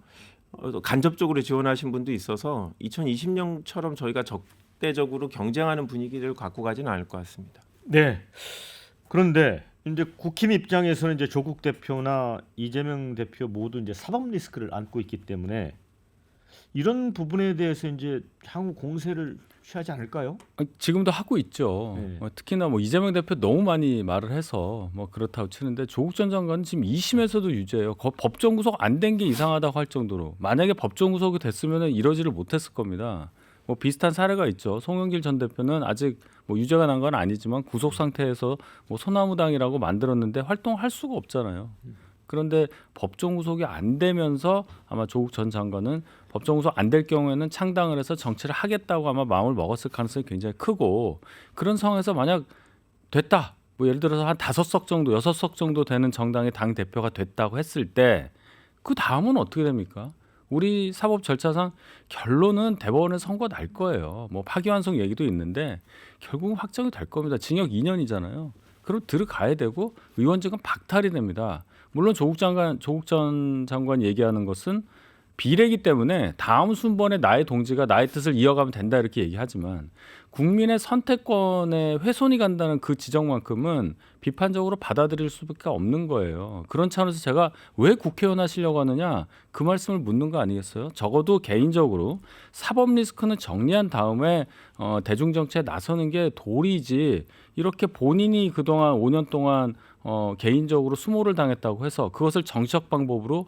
[SPEAKER 3] 간접적으로 지원하신 분도 있어서 2020년처럼 저희가 적대적으로 경쟁하는 분위기를 갖고 가지는 않을 것 같습니다.
[SPEAKER 1] 네. 그런데 이제 국힘 입장에서는 이제 조국 대표나 이재명 대표 모두 이제 사법 리스크를 안고 있기 때문에 이런 부분에 대해서 이제 향후 공세를 취하지 않을까요?
[SPEAKER 2] 지금도 하고 있죠.
[SPEAKER 1] 네.
[SPEAKER 2] 특히나 뭐 이재명 대표 너무 많이 말을 해서 뭐 그렇다고 치는데 조국 전 장관은 지금 2심에서도 유죄예요. 법정 구속 안 된 게 이상하다고 할 정도로 만약에 법정 구속이 됐으면 이러지를 못했을 겁니다. 뭐 비슷한 사례가 있죠. 송영길 전 대표는 아직 뭐 유죄가 난 건 아니지만 구속 상태에서 뭐 소나무당이라고 만들었는데 활동할 수가 없잖아요. 그런데 법정 구속이 안 되면서 아마 조국 전 장관은 법정 구속 안 될 경우에는 창당을 해서 정치를 하겠다고 아마 마음을 먹었을 가능성이 굉장히 크고 그런 상황에서 만약 됐다. 뭐 예를 들어서 한 5석 정도, 6석 정도 되는 정당의 당 대표가 됐다고 했을 때 그 다음은 어떻게 됩니까? 우리 사법 절차상 결론은 대법원에 선고 날 거예요. 뭐 파기환송 얘기도 있는데 결국은 확정이 될 겁니다. 징역 2년이잖아요. 그럼 들어가야 되고 의원직은 박탈이 됩니다. 물론 조국 전 장관 얘기하는 것은 비례기 때문에 다음 순번에 나의 동지가 나의 뜻을 이어가면 된다 이렇게 얘기하지만 국민의 선택권에 훼손이 간다는 그 지적만큼은 비판적으로 받아들일 수밖에 없는 거예요. 그런 차원에서 제가 왜 국회의원 하시려고 하느냐 그 말씀을 묻는 거 아니겠어요? 적어도 개인적으로 사법 리스크는 정리한 다음에 대중정치에 나서는 게 도리지 이렇게 본인이 그동안 5년 동안 개인적으로 수모를 당했다고 해서 그것을 정치적 방법으로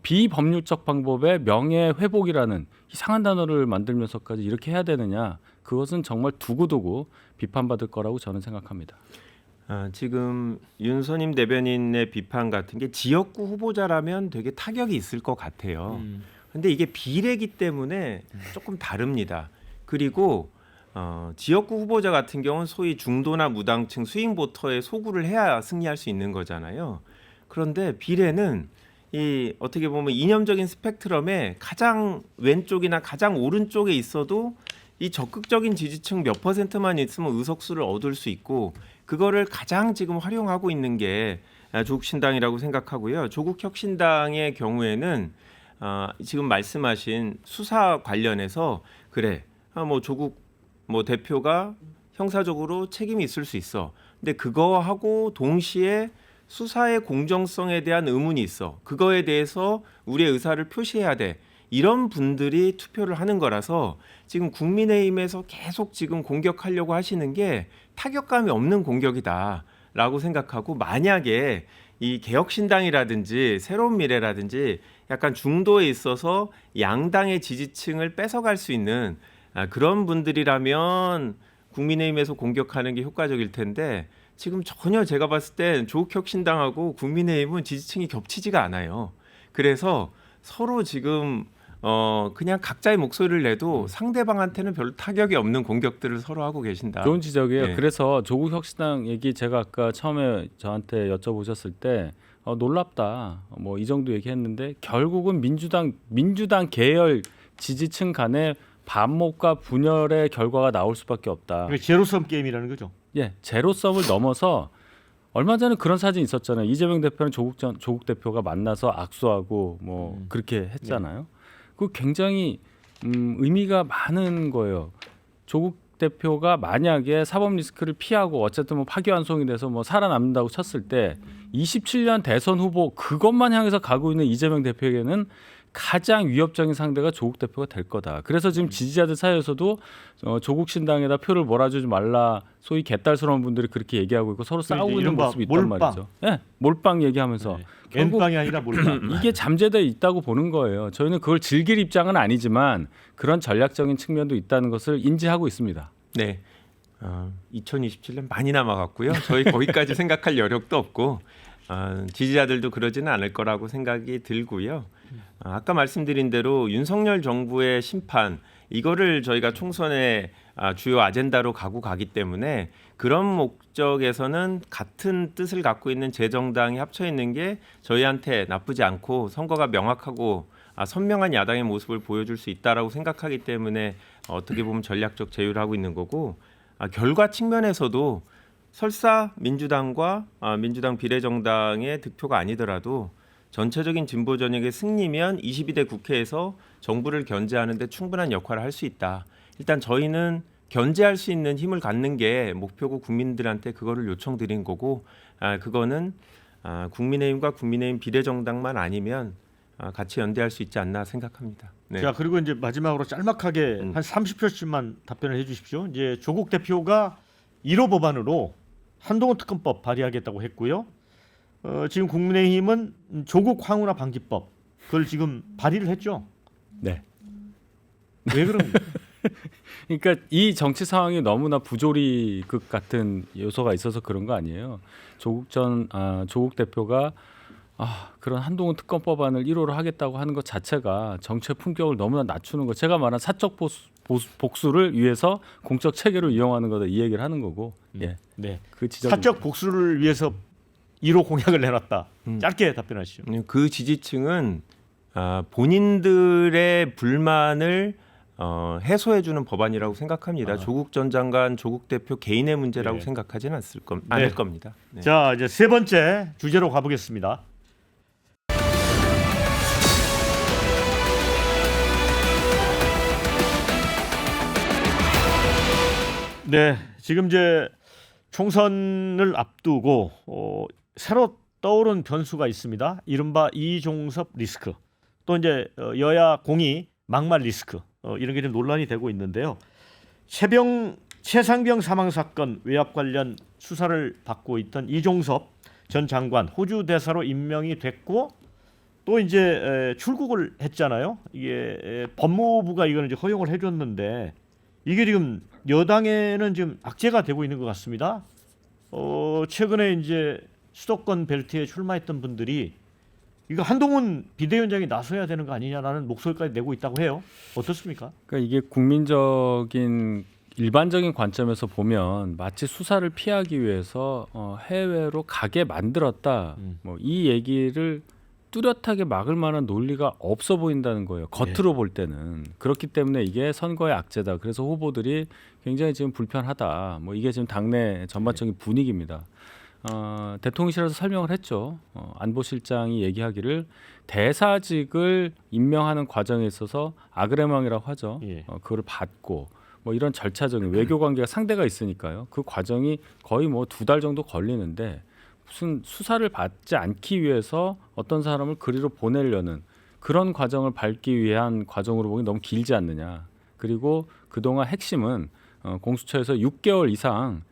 [SPEAKER 2] 비법률적 방법의 명예회복이라는 이상한 단어를 만들면서까지 이렇게 해야 되느냐 그것은 정말 두고두고 비판받을 거라고 저는 생각합니다.
[SPEAKER 3] 지금 윤선임 대변인의 비판 같은 게 지역구 후보자라면 되게 타격이 있을 것 같아요. 근데 이게 비례기 때문에 조금 다릅니다. 그리고 지역구 후보자 같은 경우는 소위 중도나 무당층 스윙 보터에 소구를 해야 승리할 수 있는 거잖아요. 그런데 비례는 이 어떻게 보면 이념적인 스펙트럼의 가장 왼쪽이나 가장 오른쪽에 있어도 이 적극적인 지지층 몇 %만 있으면 의석수를 얻을 수 있고 그거를 가장 지금 활용하고 있는 게 조국신당이라고 생각하고요. 조국혁신당의 경우에는 지금 말씀하신 수사 관련해서 그래 뭐 조국 뭐 대표가 형사적으로 책임이 있을 수 있어. 근데 그거하고 동시에 수사의 공정성에 대한 의문이 있어. 그거에 대해서 우리의 의사를 표시해야 돼. 이런 분들이 투표를 하는 거라서 지금 국민의힘에서 계속 지금 공격하려고 하시는 게 타격감이 없는 공격이다라고 생각하고 만약에 이 개혁신당이라든지 새로운 미래라든지 약간 중도에 있어서 양당의 지지층을 뺏어갈 수 있는 그런 분들이라면 국민의힘에서 공격하는 게 효과적일 텐데 지금 전혀 제가 봤을 땐 조국혁신당하고 국민의힘은 지지층이 겹치지가 않아요. 그래서 서로 지금 그냥 각자의 목소리를 내도 상대방한테는 별로 타격이 없는 공격들을 서로 하고 계신다.
[SPEAKER 2] 좋은 지적이에요.
[SPEAKER 3] 네.
[SPEAKER 2] 그래서 조국혁신당 얘기 제가 아까 처음에 저한테 여쭤보셨을 때 놀랍다. 뭐 이 정도 얘기했는데 결국은 민주당 계열 지지층 간의 반목과 분열의 결과가 나올 수밖에 없다.
[SPEAKER 1] 그러니까 제로섬 게임이라는 거죠.
[SPEAKER 2] 예, 제로섬을 넘어서 얼마 전에 그런 사진 있었잖아요. 이재명 대표는 조국 대표가 만나서 악수하고 뭐 그렇게 했잖아요. 그 굉장히 의미가 많은 거예요. 조국 대표가 만약에 사법 리스크를 피하고 어쨌든 뭐 파기환송이 돼서 뭐 살아남는다고 쳤을 때 27년 대선 후보 그것만 향해서 가고 있는 이재명 대표에게는 가장 위협적인 상대가 조국 대표가 될 거다. 그래서 지금 지지자들 사이에서도 조국 신당에다 표를 몰아주지 말라. 소위 개딸스러운 분들이 그렇게 얘기하고 있고 서로 싸우고 있는
[SPEAKER 1] 이른바
[SPEAKER 2] 모습이 있단
[SPEAKER 1] 몰빵.
[SPEAKER 2] 말이죠. 예, 몰빵 얘기하면서 결국
[SPEAKER 1] N빵이 아니라 몰빵.
[SPEAKER 2] 이게 잠재되어 있다고 보는 거예요. 저희는 그걸 즐길 입장은 아니지만 그런 전략적인 측면도 있다는 것을 인지하고 있습니다.
[SPEAKER 3] 네. 2027년 많이 남아갔고요. 저희 거기까지 생각할 여력도 없고 지지자들도 그러지는 않을 거라고 생각이 들고요. 아까 말씀드린 대로 윤석열 정부의 심판 이거를 저희가 총선의 주요 아젠다로 가기 때문에 그런 목적에서는 같은 뜻을 갖고 있는 재정당이 합쳐 있는 게 저희한테 나쁘지 않고 선거가 명확하고 선명한 야당의 모습을 보여줄 수 있다라고 생각하기 때문에 어떻게 보면 전략적 제휴를 하고 있는 거고 결과 측면에서도 설사 민주당과 민주당 비례정당의 득표가 아니더라도 전체적인 진보 전역의 승리면 22대 국회에서 정부를 견제하는 데 충분한 역할을 할 수 있다. 일단 저희는 견제할 수 있는 힘을 갖는 게 목표고 국민들한테 그거를 요청드린 거고 그거는 국민의힘과 국민의힘 비례정당만 아니면 같이 연대할 수 있지 않나 생각합니다. 네.
[SPEAKER 1] 자, 그리고 이제 마지막으로 짤막하게 한 30초씩만 답변을 해주십시오. 이제 조국 대표가 1호 법안으로 한동훈 특검법 발의하겠다고 했고요. 지금 국민의힘은 조국 황운하 방지법 그걸 지금 발의를 했죠.
[SPEAKER 2] 네.
[SPEAKER 1] 왜 그런?
[SPEAKER 2] 그러니까 이 정치 상황이 너무나 부조리극 같은 요소가 있어서 그런 거 아니에요. 조국 대표가 그런 한동훈 특검 법안을 1호로 하겠다고 하는 것 자체가 정치의 품격을 너무나 낮추는 거. 제가 말한 사적 복수를 위해서 공적 체계를 이용하는 거다 이 얘기를 하는 거고. 예.
[SPEAKER 1] 네.
[SPEAKER 2] 그 지적
[SPEAKER 1] 사적 복수를 위해서 1호 공약을 내놨다. 짧게 답변하시죠.
[SPEAKER 3] 그 지지층은 본인들의 불만을 해소해주는 법안이라고 생각합니다. 조국 전 장관, 조국 대표 개인의 문제라고
[SPEAKER 1] 네.
[SPEAKER 3] 생각하지는 않을
[SPEAKER 1] 네.
[SPEAKER 3] 겁니다. 네.
[SPEAKER 1] 자, 이제 세 번째 주제로 가보겠습니다. 네, 지금 이제 총선을 앞두고 새로 떠오른 변수가 있습니다. 이른바 이종섭 리스크, 또 이제 여야 공이 막말 리스크 이런 게 좀 논란이 되고 있는데요. 최상병 사망 사건 외압 관련 수사를 받고 있던 이종섭 전 장관 호주 대사로 임명이 됐고 또 이제 출국을 했잖아요. 이게 법무부가 이거는 이제 허용을 해줬는데 이게 지금 여당에는 지금 악재가 되고 있는 것 같습니다. 최근에 이제 수도권 벨트에 출마했던 분들이 이거 한동훈 비대위원장이 나서야 되는 거 아니냐라는 목소리까지 내고 있다고 해요. 어떻습니까?
[SPEAKER 2] 그러니까 이게 국민적인 일반적인 관점에서 보면 마치 수사를 피하기 위해서 해외로 가게 만들었다. 뭐 이 얘기를 뚜렷하게 막을 만한 논리가 없어 보인다는 거예요. 겉으로 볼 때는. 그렇기 때문에 이게 선거의 악재다. 그래서 후보들이 굉장히 지금 불편하다. 뭐 이게 지금 당내 전반적인 분위기입니다. 대통령실에서 설명을 했죠. 안보실장이 얘기하기를 대사직을 임명하는 과정에 있어서 아그레망이라고 하죠.
[SPEAKER 1] 예.
[SPEAKER 2] 그거를 받고 뭐 이런 절차적인 외교 관계가 상대가 있으니까요. 그 과정이 거의 뭐 2달 정도 걸리는데 무슨 수사를 받지 않기 위해서 어떤 사람을 그리로 보내려는 그런 과정을 밟기 위한 과정으로 보기 너무 길지 않느냐. 그리고 그동안 핵심은 공수처에서 6개월 이상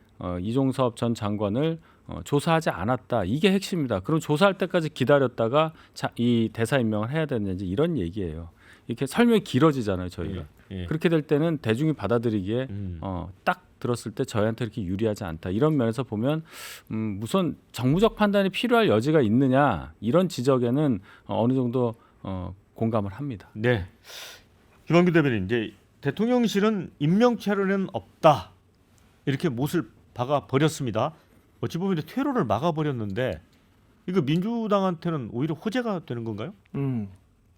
[SPEAKER 2] 이종섭 전 장관을 조사하지 않았다. 이게 핵심입니다. 그럼 조사할 때까지 기다렸다가 이 대사 임명을 해야 되는지 이런 얘기예요. 이렇게 설명이 길어지잖아요, 저희가.
[SPEAKER 1] 예.
[SPEAKER 2] 그렇게 될 때는 대중이 받아들이기에 딱 들었을 때 저희한테 이렇게 유리하지 않다. 이런 면에서 보면 무슨 정무적 판단이 필요할 여지가 있느냐 이런 지적에는 어느 정도 공감을 합니다.
[SPEAKER 1] 네. 김한규 대변인, 이제 대통령실은 임명 차례는 없다 이렇게 못을 박아 버렸습니다. 어찌 보면 퇴로를 막아 버렸는데 이거 민주당한테는 오히려 호재가 되는 건가요?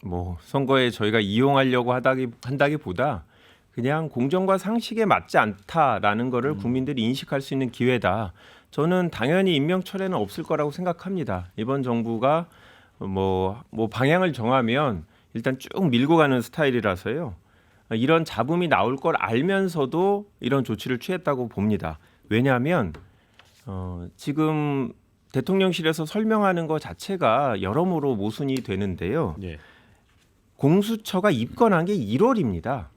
[SPEAKER 3] 뭐 선거에 저희가 이용하려고 한다기보다 그냥 공정과 상식에 맞지 않다라는 거를 국민들이 인식할 수 있는 기회다. 저는 당연히 임명 철회는 없을 거라고 생각합니다. 이번 정부가 뭐 방향을 정하면 일단 쭉 밀고 가는 스타일이라서요. 이런 잡음이 나올 걸 알면서도 이런 조치를 취했다고 봅니다. 왜냐하면 지금 대통령실에서 설명하는 것 자체가 여러모로 모순이 되는데요.
[SPEAKER 1] 네.
[SPEAKER 3] 공수처가 입건한 게 1월입니다.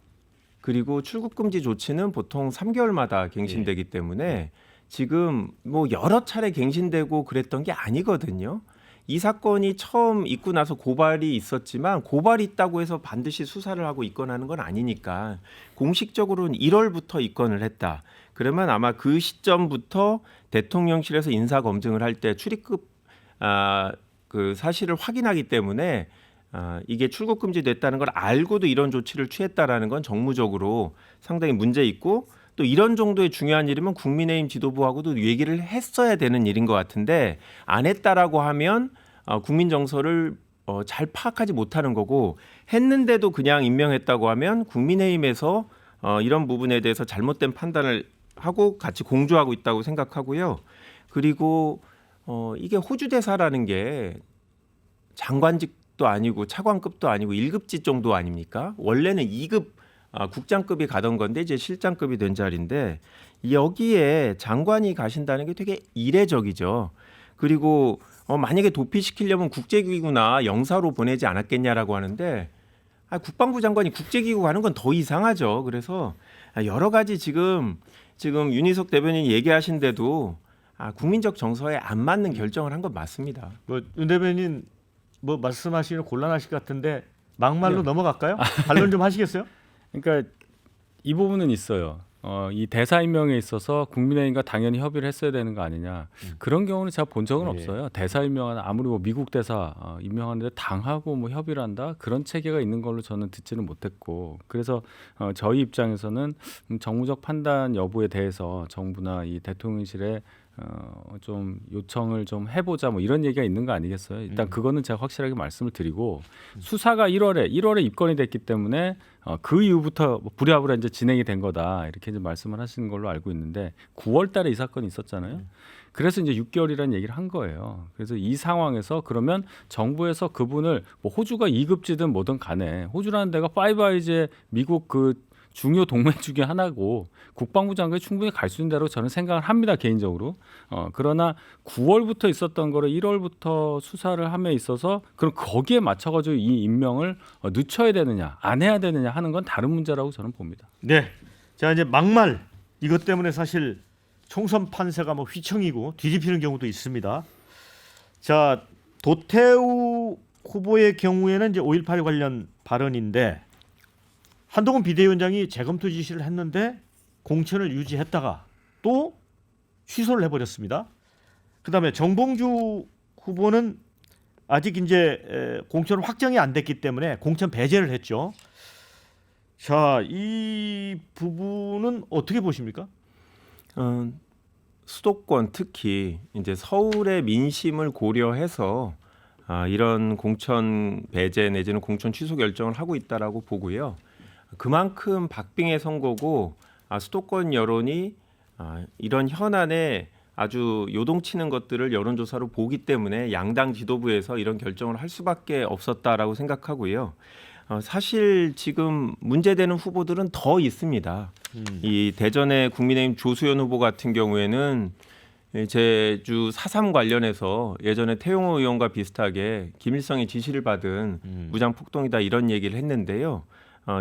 [SPEAKER 3] 그리고 출국금지 조치는 보통 3개월마다 갱신되기 때문에 지금 뭐 여러 차례 갱신되고 그랬던 게 아니거든요. 이 사건이 처음 있고 나서 고발이 있었지만 고발이 있다고 해서 반드시 수사를 하고 입건하는 건 아니니까 공식적으로는 1월부터 입건을 했다. 그러면 아마 그 시점부터 대통령실에서 인사 검증을 할 때 출입국 그 사실을 확인하기 때문에 이게 출국 금지됐다는 걸 알고도 이런 조치를 취했다라는 건 정무적으로 상당히 문제 있고 또 이런 정도의 중요한 일이면 국민의힘 지도부하고도 얘기를 했어야 되는 일인 것 같은데 안 했다라고 하면 국민 정서를 잘 파악하지 못하는 거고 했는데도 그냥 임명했다고 하면 국민의힘에서 이런 부분에 대해서 잘못된 판단을 하고 같이 공조하고 있다고 생각하고요. 그리고 이게 호주 대사라는 게 장관직도 아니고 차관급도 아니고 1급직 정도 아닙니까? 원래는 2급 국장급이 가던 건데 이제 실장급이 된 자리인데 여기에 장관이 가신다는 게 되게 이례적이죠. 그리고 만약에 도피시키려면 국제기구나 영사로 보내지 않았겠냐라고 하는데 국방부 장관이 국제기구 가는 건 더 이상하죠. 그래서 여러 가지 지금 윤희석 대변인 얘기하신데도 국민적 정서에 안 맞는 결정을 한 건 맞습니다.
[SPEAKER 1] 윤 대변인 말씀하시는 곤란하실 것 같은데 막말로
[SPEAKER 2] 네.
[SPEAKER 1] 넘어갈까요? 반론 좀 하시겠어요?
[SPEAKER 2] 그러니까 이 부분은 있어요. 이 대사 임명에 있어서 국민의힘과 당연히 협의를 했어야 되는 거 아니냐. 그런 경우는 제가 본 적은
[SPEAKER 1] 예.
[SPEAKER 2] 없어요. 대사 임명하는 아무리 미국 대사 임명하는데 당하고 협의를 한다 그런 체계가 있는 걸로 저는 듣지는 못했고 그래서 저희 입장에서는 정무적 판단 여부에 대해서 정부나 이 대통령실에 좀 요청을 좀 해보자 이런 얘기가 있는 거 아니겠어요? 일단 그거는 제가 확실하게 말씀을 드리고 수사가 1월에 입건이 됐기 때문에 그 이후부터 부랴부랴 이제 진행이 된 거다 이렇게 이제 말씀을 하시는 걸로 알고 있는데 9월달에 이 사건이 있었잖아요. 그래서 이제 6개월이라는 얘기를 한 거예요. 그래서 이 상황에서 그러면 정부에서 그분을 호주가 2급지든 뭐든 간에 호주라는 데가 파이브 아이즈의 미국 그 중요 동맹 중에 하나고 국방부 장관이 충분히 갈 수 있는 대로 저는 생각을 합니다 개인적으로. 그러나 9월부터 있었던 거를 1월부터 수사를 함에 있어서 그럼 거기에 맞춰가지고 이 임명을 늦춰야 되느냐 안 해야 되느냐 하는 건 다른 문제라고 저는 봅니다.
[SPEAKER 1] 네. 자 이제 막말 이것 때문에 사실 총선 판세가 휘청이고 뒤집히는 경우도 있습니다. 자 도태우 후보의 경우에는 이제 5.18 관련 발언인데 한동훈 비대위원장이 재검토 지시를 했는데 공천을 유지했다가 또 취소를 해버렸습니다. 그다음에 정봉주 후보는 아직 이제 공천 확정이 안 됐기 때문에 공천 배제를 했죠. 자, 이 부분은 어떻게 보십니까?
[SPEAKER 3] 수도권 특히 이제 서울의 민심을 고려해서 이런 공천 배제 내지는 공천 취소 결정을 하고 있다라고 보고요. 그만큼 박빙의 선거고 수도권 여론이 이런 현안에 아주 요동치는 것들을 여론조사로 보기 때문에 양당 지도부에서 이런 결정을 할 수밖에 없었다라고 생각하고요. 사실 지금 문제되는 후보들은 더 있습니다. 이 대전의 국민의힘 조수연 후보 같은 경우에는 제주 4.3 관련해서 예전에 태용호 의원과 비슷하게 김일성의 지시를 받은 무장폭동이다 이런 얘기를 했는데요.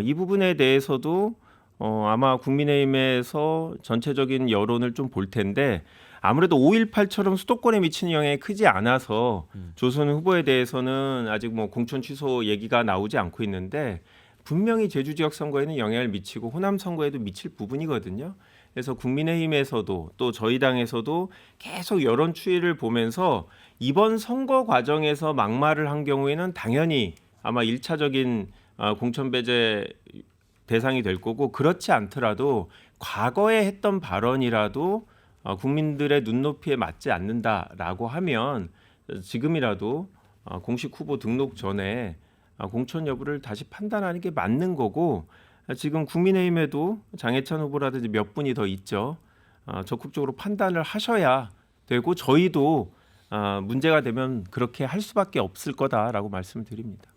[SPEAKER 3] 이 부분에 대해서도 아마 국민의힘에서 전체적인 여론을 좀 볼 텐데 아무래도 5.18처럼 수도권에 미치는 영향이 크지 않아서 조선 후보에 대해서는 아직 공천 취소 얘기가 나오지 않고 있는데 분명히 제주 지역 선거에는 영향을 미치고 호남 선거에도 미칠 부분이거든요. 그래서 국민의힘에서도 또 저희 당에서도 계속 여론 추이를 보면서 이번 선거 과정에서 막말을 한 경우에는 당연히 아마 1차적인 공천 배제 대상이 될 거고 그렇지 않더라도 과거에 했던 발언이라도 국민들의 눈높이에 맞지 않는다라고 하면 지금이라도 공식 후보 등록 전에 공천 여부를 다시 판단하는 게 맞는 거고 지금 국민의힘에도 장해찬 후보라든지 몇 분이 더 있죠. 적극적으로 판단을 하셔야 되고 저희도 문제가 되면 그렇게 할 수밖에 없을 거다라고 말씀을 드립니다.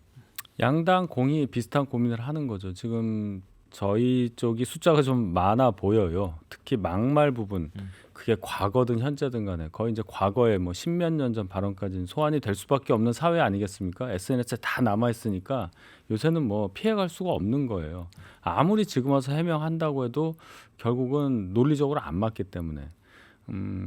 [SPEAKER 2] 양당 공이 비슷한 고민을 하는 거죠. 지금 저희 쪽이 숫자가 좀 많아 보여요. 특히 막말 부분, 그게 과거든 현재든 간에 거의 이제 과거에 10몇 년 전 발언까지는 소환이 될 수밖에 없는 사회 아니겠습니까? SNS에 다 남아 있으니까 요새는 피해갈 수가 없는 거예요. 아무리 지금 와서 해명한다고 해도 결국은 논리적으로 안 맞기 때문에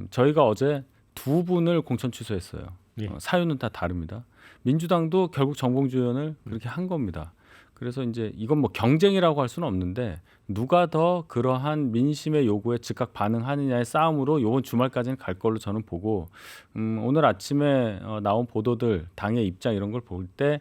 [SPEAKER 2] 저희가 어제 2분을 공천 취소했어요.
[SPEAKER 1] 예.
[SPEAKER 2] 사유는 다 다릅니다. 민주당도 결국 정봉주 의원을 그렇게 한 겁니다. 그래서 이제 이건 경쟁이라고 할 수는 없는데 누가 더 그러한 민심의 요구에 즉각 반응하느냐의 싸움으로 이번 주말까지는 갈 걸로 저는 보고 오늘 아침에 나온 보도들 당의 입장 이런 걸 볼 때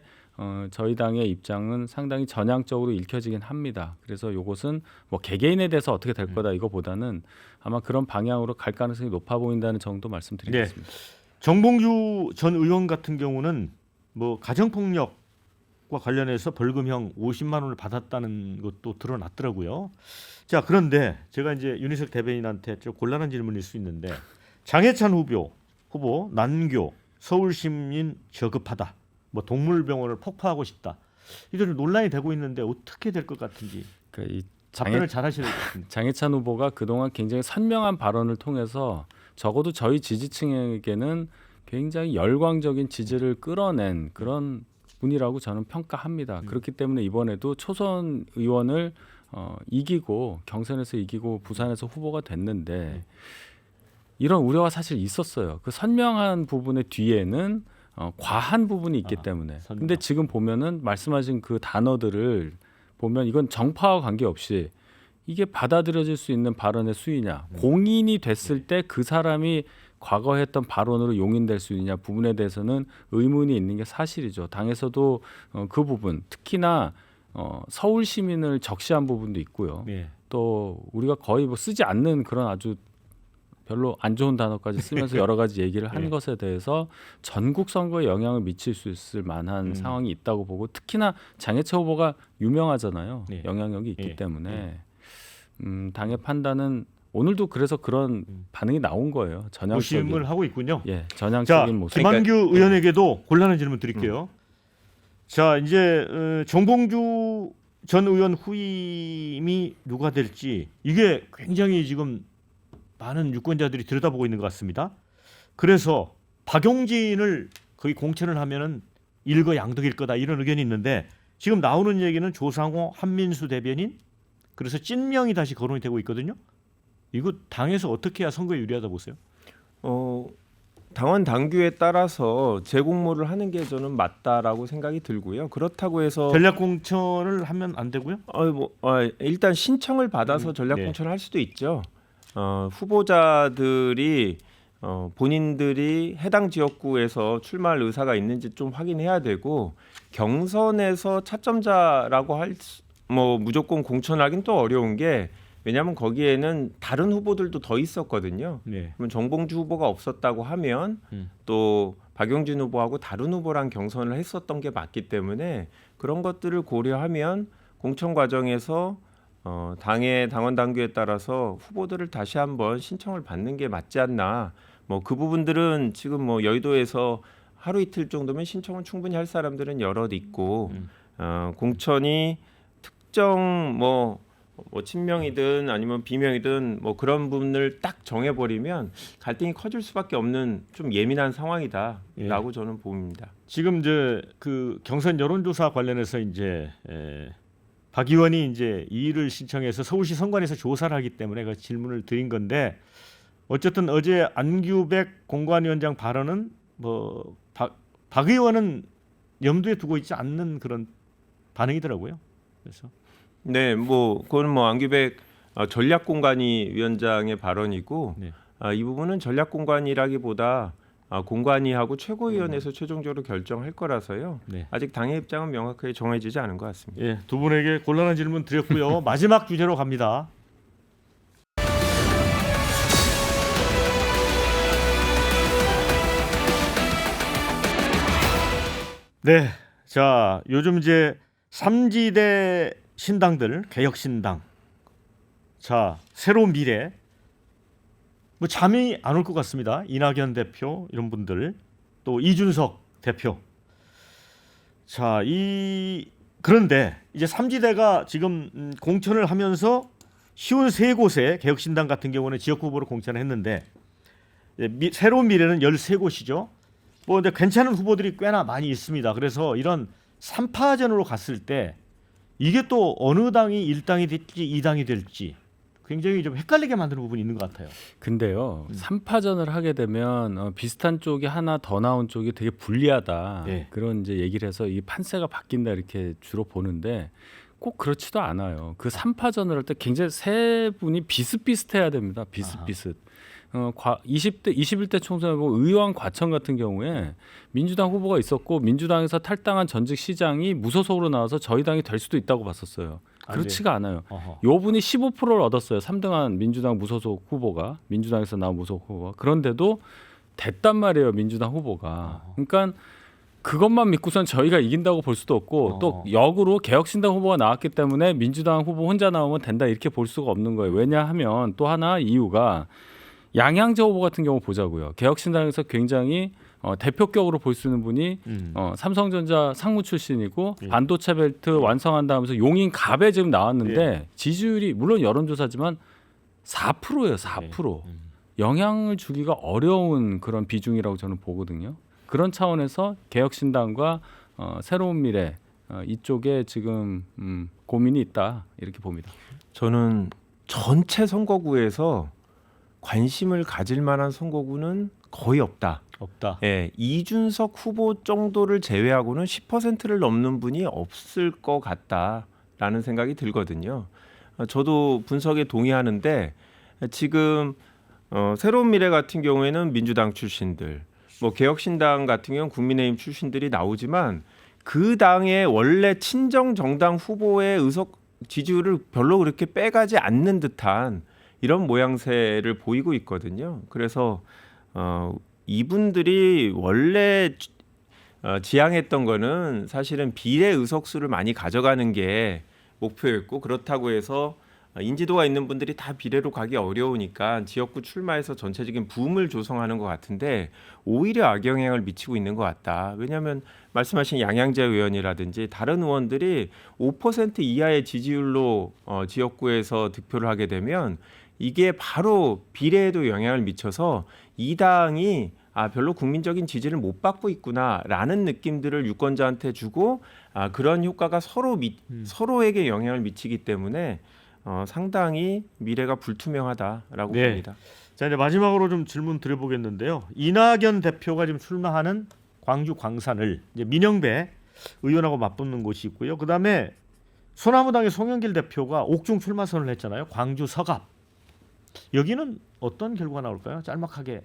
[SPEAKER 2] 저희 당의 입장은 상당히 전향적으로 읽혀지긴 합니다. 그래서 이것은 개개인에 대해서 어떻게 될 거다 이거보다는 아마 그런 방향으로 갈 가능성이 높아 보인다는 정도 말씀드리겠습니다.
[SPEAKER 1] 네. 정봉주 전 의원 같은 경우는 가정폭력과 관련해서 벌금형 50만 원을 받았다는 것도 드러났더라고요. 자, 그런데 제가 이제 윤희석 대변인한테 좀 곤란한 질문일 수 있는데 장해찬 후보 난교 서울시민 저급하다. 동물병원을 폭파하고 싶다. 이들 논란이 되고 있는데 어떻게 될 것 같은지 답변을 잘 하셔야 될 것 같습니다.
[SPEAKER 2] 장해찬 후보가 그동안 굉장히 선명한 발언을 통해서 적어도 저희 지지층에게는 굉장히 열광적인 지지를 끌어낸 그런 분이라고 저는 평가합니다. 그렇기 때문에 이번에도 초선 의원을 이기고 경선에서 이기고 부산에서 후보가 됐는데 이런 우려가 사실 있었어요. 그 선명한 부분의 뒤에는 과한 부분이 있기 때문에.
[SPEAKER 1] 선명.
[SPEAKER 2] 근데 지금 보면은 말씀하신 그 단어들을 보면 이건 정파와 관계없이 이게 받아들여질 수 있는 발언의 수위냐, 공인이 됐을 때 그 사람이 과거에 했던 발언으로 용인될 수 있느냐 부분에 대해서는 의문이 있는 게 사실이죠. 당에서도 그 부분, 특히나 서울 시민을 적시한 부분도 있고요.
[SPEAKER 1] 네.
[SPEAKER 2] 또 우리가 거의 뭐 쓰지 않는 그런 아주 별로 안 좋은 단어까지 쓰면서 여러 가지 얘기를 한
[SPEAKER 1] 네.
[SPEAKER 2] 것에 대해서 전국 선거에 영향을 미칠 수 있을 만한 상황이 있다고 보고, 특히나 장해철 후보가 유명하잖아요.
[SPEAKER 1] 네.
[SPEAKER 2] 영향력이 있기
[SPEAKER 1] 네.
[SPEAKER 2] 때문에 당의 판단은 오늘도 그래서 그런 반응이 나온 거예요. 전향적인,
[SPEAKER 1] 무심을 하고 있군요.
[SPEAKER 2] 예,
[SPEAKER 1] 자,
[SPEAKER 2] 전향적인 모습.
[SPEAKER 1] 김한규 의원에게도 곤란한 질문 드릴게요. 자, 이제 정봉주 전 의원 후임이 누가 될지 이게 굉장히 지금 많은 유권자들이 들여다보고 있는 것 같습니다. 그래서 박용진을 거의 공천을 하면은 일거양득일 거다 이런 의견이 있는데 지금 나오는 얘기는 조상호, 한민수 대변인 그래서 찐명이 다시 거론이 되고 있거든요. 이거 당에서 어떻게 해야 선거에 유리하다 보세요?
[SPEAKER 3] 당원 당규에 따라서 재공모를 하는 게 저는 맞다라고 생각이 들고요. 그렇다고 해서
[SPEAKER 1] 전략 공천을 하면 안 되고요?
[SPEAKER 3] 일단 신청을 받아서 전략
[SPEAKER 1] 네.
[SPEAKER 3] 공천을 할 수도 있죠. 후보자들이 본인들이 해당 지역구에서 출마할 의사가 있는지 좀 확인해야 되고, 경선에서 차점자라고 무조건 공천하긴 또 어려운 게, 왜냐하면 거기에는 다른 후보들도 더 있었거든요.
[SPEAKER 1] 네.
[SPEAKER 3] 그러면 정봉주 후보가 없었다고 하면 또 박용진 후보하고 다른 후보랑 경선을 했었던 게 맞기 때문에 그런 것들을 고려하면 공천 과정에서 당의 당원 당규에 따라서 후보들을 다시 한번 신청을 받는 게 맞지 않나. 그 부분들은 지금 여의도에서 하루 이틀 정도면 신청을 충분히 할 사람들은 여럿 있고, 공천이 특정 친명이든 아니면 비명이든 그런 부분을 딱 정해버리면 갈등이 커질 수밖에 없는 좀 예민한 상황이다라고 저는 봅니다.
[SPEAKER 1] 지금 이제 그 경선 여론조사 관련해서 이제 박 의원이 이제 이 일을 신청해서 서울시 선관위에서 조사를 하기 때문에 그 질문을 드린 건데, 어쨌든 어제 안규백 공관위원장 발언은 박 의원은 염두에 두고 있지 않는 그런 반응이더라고요. 그래서
[SPEAKER 3] 네, 그거는 안규백 전략공관위 위원장의 발언이고,
[SPEAKER 1] 네.
[SPEAKER 3] 이 부분은 전략공관이라기보다 공관위하고 최고위원회에서 최종적으로 결정할 거라서요.
[SPEAKER 1] 네.
[SPEAKER 3] 아직 당의 입장은 명확하게 정해지지 않은 것 같습니다.
[SPEAKER 1] 예, 두 분에게 곤란한 질문 드렸고요. 마지막 주제로 갑니다. 네, 자 요즘 이제 3지대 신당들, 개혁신당, 자 새로운 미래, 잠이 안 올 것 같습니다. 이낙연 대표 이런 분들, 또 이준석 대표. 자, 그런데 이제 3지대가 지금 공천을 하면서 쉬운 세 곳에 개혁신당 같은 경우는 지역 후보로 공천을 했는데, 새로운 미래는 13곳이죠. 근데 괜찮은 후보들이 꽤나 많이 있습니다. 그래서 이런 3파전으로 갔을 때 이게 또 어느 당이 1당이 될지 2당이 될지 굉장히 좀 헷갈리게 만드는 부분이 있는 것 같아요.
[SPEAKER 2] 근데요, 3파전을 하게 되면 비슷한 쪽이 하나 더 나온 쪽이 되게 불리하다.
[SPEAKER 1] 네.
[SPEAKER 2] 그런 이제 얘기를 해서 이 판세가 바뀐다 이렇게 주로 보는데 꼭 그렇지도 않아요. 그 3파전을 할 때 굉장히 세 분이 비슷비슷해야 됩니다. 비슷비슷. 20대 21대 총선에 보면 의왕 과천 같은 경우에 민주당 후보가 있었고 민주당에서 탈당한 전직 시장이 무소속으로 나와서 저희 당이 될 수도 있다고 봤었어요. 그렇지가 않아요. 요 분이 15%를 얻었어요. 3등한 민주당 무소속 후보가, 민주당에서 나온 무소속 후보가. 그런데도 됐단 말이에요, 민주당 후보가. 그러니까 그것만 믿고선 저희가 이긴다고 볼 수도 없고, 또 역으로 개혁신당 후보가 나왔기 때문에 민주당 후보 혼자 나오면 된다 이렇게 볼 수가 없는 거예요. 왜냐하면 또 하나 이유가, 양양재 후보 같은 경우 보자고요. 개혁신당에서 굉장히 대표격으로 볼 수 있는 분이 삼성전자 상무 출신이고 반도체 벨트 완성한다 하면서 용인 갑에 지금 나왔는데 지지율이 물론 여론조사지만 4%예요. 4%. 영향을 주기가 어려운 그런 비중이라고 저는 보거든요. 그런 차원에서 개혁신당과 새로운 미래 이쪽에 지금 고민이 있다 이렇게 봅니다.
[SPEAKER 3] 저는 전체 선거구에서 관심을 가질 만한 선거구는 거의 없다.
[SPEAKER 1] 없다.
[SPEAKER 3] 예, 이준석 후보 정도를 제외하고는 10%를 넘는 분이 없을 것 같다라는 생각이 들거든요. 저도 분석에 동의하는데 지금 새로운 미래 같은 경우에는 민주당 출신들, 뭐 개혁신당 같은 경우는 국민의힘 출신들이 나오지만 그 당의 원래 친정 정당 후보의 의석 지지율을 별로 그렇게 빼가지 않는 듯한 이런 모양새를 보이고 있거든요. 그래서 이분들이 원래 지향했던 거는 사실은 비례 의석수를 많이 가져가는 게 목표였고, 그렇다고 해서 인지도가 있는 분들이 다 비례로 가기 어려우니까 지역구 출마해서 전체적인 붐을 조성하는 것 같은데 오히려 악영향을 미치고 있는 것 같다. 왜냐하면 말씀하신 양양재 의원이라든지 다른 의원들이 5% 이하의 지지율로 지역구에서 득표를 하게 되면 이게 바로 비례에도 영향을 미쳐서 이 당이 별로 국민적인 지지를 못 받고 있구나라는 느낌들을 유권자한테 주고 그런 효과가 서로에게 영향을 미치기 때문에 상당히 미래가 불투명하다라고
[SPEAKER 1] 네.
[SPEAKER 3] 봅니다.
[SPEAKER 1] 자, 이제 마지막으로 좀 질문 드려보겠는데요. 이낙연 대표가 지금 출마하는 광주 광산을 이제 민영배 의원하고 맞붙는 곳이 있고요. 그다음에 소나무당의 송영길 대표가 옥중 출마 선언을 했잖아요. 광주 서갑. 여기는 어떤 결과가 나올까요? 짤막하게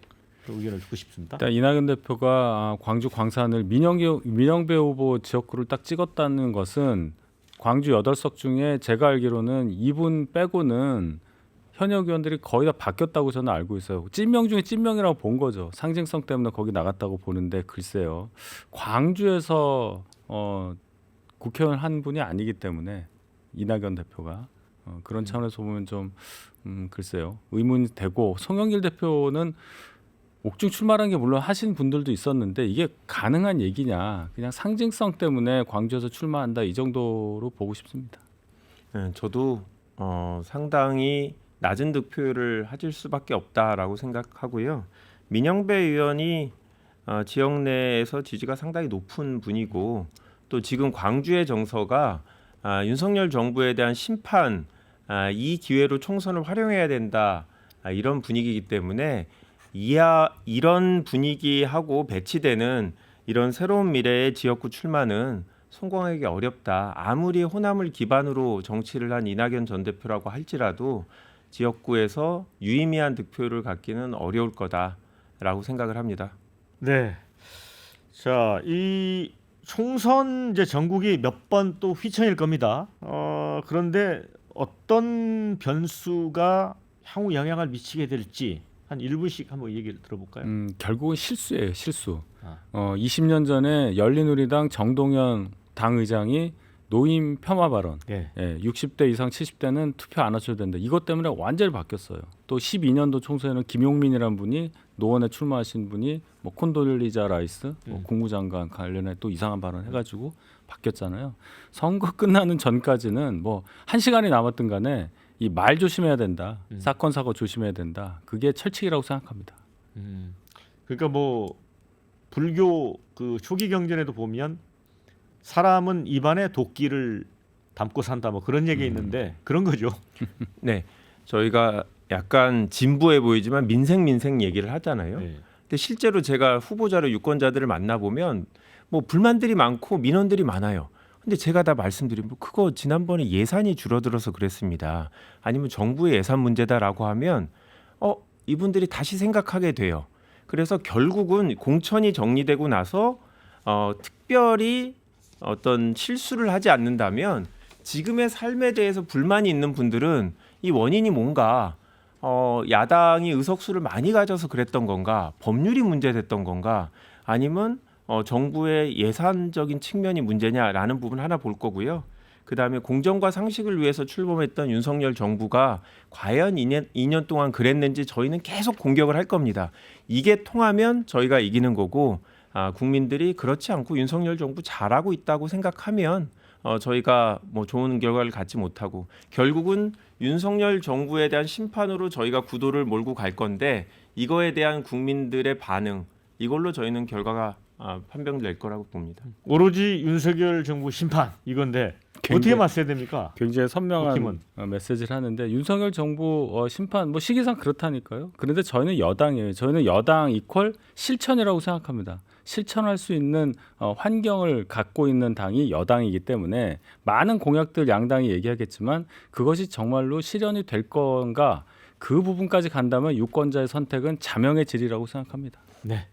[SPEAKER 1] 의견을 듣고 싶습니다.
[SPEAKER 2] 일단 이낙연 대표가 광주 광산을 민영배 후보 지역구를 딱 찍었다는 것은 광주 8석 중에 제가 알기로는 이분 빼고는 현역 의원들이 거의 다 바뀌었다고 저는 알고 있어요. 찐명 중에 찐명이라고 본 거죠. 상징성 때문에 거기 나갔다고 보는데 글쎄요. 광주에서 국회의원 한 분이 아니기 때문에 이낙연 대표가 그런 차원에서 보면 좀 글쎄요. 의문이 되고 송영길 대표는 옥중 출마라는 게 물론 하신 분들도 있었는데 이게 가능한 얘기냐. 그냥 상징성 때문에 광주에서 출마한다 이 정도로 보고 싶습니다.
[SPEAKER 3] 네, 저도 상당히 낮은 득표율을 하실 수밖에 없다라고 생각하고요. 민영배 의원이 지역 내에서 지지가 상당히 높은 분이고 또 지금 광주의 정서가 윤석열 정부에 대한 심판, 이 기회로 총선을 활용해야 된다 이런 분위기이기 때문에 이런 분위기하고 배치되는 이런 새로운 미래의 지역구 출마는 성공하기 어렵다. 아무리 호남을 기반으로 정치를 한 이낙연 전 대표라고 할지라도 지역구에서 유의미한 득표율을 갖기는 어려울 거다라고 생각을 합니다.
[SPEAKER 1] 네. 자, 이 총선 이제 전국이 몇 번 또 휘청일 겁니다. 그런데 어떤 변수가 향후 영향을 미치게 될지 한 1분씩 한번 얘기를 들어볼까요?
[SPEAKER 2] 결국은 실수예요, 실수.
[SPEAKER 1] 아.
[SPEAKER 2] 20년 전에 열린우리당 정동현 당의장이 노임 폄하 발언.
[SPEAKER 1] 네.
[SPEAKER 2] 60대 이상 70대는 투표 안 하셔도 된다. 이것 때문에 완전히 바뀌었어요. 또 12년도 총선에는 김용민이라는 분이 노원에 출마하신 분이 뭐 콘돌리자 라이스 국무장관 관련해 또 이상한 발언 해가지고 바뀌었잖아요. 선거 끝나는 전까지는 뭐 1시간이 남았든 간에 이 말 조심해야 된다. 사건 사고 조심해야 된다. 그게 철칙이라고 생각합니다.
[SPEAKER 1] 그러니까 뭐 불교 그 초기 경전에도 보면 사람은 입안에 도끼를 담고 산다 뭐 그런 얘기 있는데 그런 거죠.
[SPEAKER 3] 네, 저희가 약간 진부해 보이지만 민생 얘기를 하잖아요.
[SPEAKER 1] 네.
[SPEAKER 3] 근데 실제로 제가 후보자로 유권자들을 만나보면 뭐 불만들이 많고 민원들이 많아요. 근데 제가 다 말씀드린 뭐 그거 지난번에 예산이 줄어들어서 그랬습니다. 아니면 정부의 예산 문제다라고 하면 이분들이 다시 생각하게 돼요. 그래서 결국은 공천이 정리되고 나서 특별히 어떤 실수를 하지 않는다면 지금의 삶에 대해서 불만이 있는 분들은 이 원인이 뭔가 야당이 의석수를 많이 가져서 그랬던 건가, 법률이 문제됐던 건가, 아니면 정부의 예산적인 측면이 문제냐라는 부분 하나 볼 거고요. 그다음에 공정과 상식을 위해서 출범했던 윤석열 정부가 과연 2년 동안 그랬는지 저희는 계속 공격을 할 겁니다. 이게 통하면 저희가 이기는 거고 국민들이 그렇지 않고 윤석열 정부 잘하고 있다고 생각하면 저희가 뭐 좋은 결과를 갖지 못하고 결국은 윤석열 정부에 대한 심판으로 저희가 구도를 몰고 갈 건데 이거에 대한 국민들의 반응 이걸로 저희는 결과가 판명될 거라고 봅니다.
[SPEAKER 1] 오로지 윤석열 정부 심판 이건데 어떻게
[SPEAKER 2] 굉장히-
[SPEAKER 1] 맞서야 됩니까?
[SPEAKER 2] 굉장히 선명한
[SPEAKER 1] 국힘은.
[SPEAKER 2] 메시지를 하는데 윤석열 정부 심판 뭐 시기상 그렇다니까요. 그런데 저희는 여당이에요. 저희는 여당 이퀄 실천이라고 생각합니다. 실천할 수 있는 환경을 갖고 있는 당이 여당이기 때문에 많은 공약들 양당이 얘기하겠지만 그것이 정말로 실현이 될 건가 그 부분까지 간다면 유권자의 선택은 자명의 질이라고 생각합니다.
[SPEAKER 1] 네.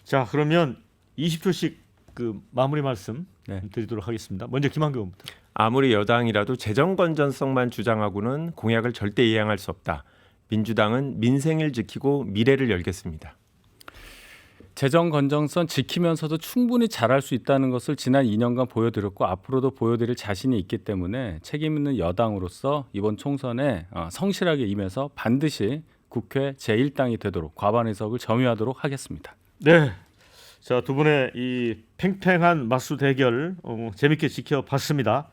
[SPEAKER 1] 자 그러면 20초씩 그 마무리 말씀
[SPEAKER 2] 네.
[SPEAKER 1] 드리도록 하겠습니다. 먼저 김한규 의원부터.
[SPEAKER 3] 아무리 여당이라도 재정 건전성만 주장하고는 공약을 절대 이행할 수 없다. 민주당은 민생을 지키고 미래를 열겠습니다.
[SPEAKER 2] 재정 건전성 지키면서도 충분히 잘할 수 있다는 것을 지난 2년간 보여드렸고 앞으로도 보여드릴 자신이 있기 때문에 책임 있는 여당으로서 이번 총선에 성실하게 임해서 반드시 국회 제1당이 되도록 과반 의석을 점유하도록 하겠습니다.
[SPEAKER 1] 네. 자, 두 분의 이 팽팽한 맞수 대결 재밌게 지켜봤습니다.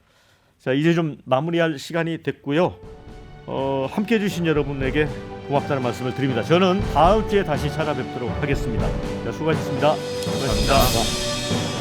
[SPEAKER 1] 자, 이제 좀 마무리할 시간이 됐고요. 함께해 주신 여러분에게 고맙다는 말씀을 드립니다. 저는 다음 주에 다시 찾아뵙도록 하겠습니다. 자, 수고하셨습니다.
[SPEAKER 3] 감사합니다.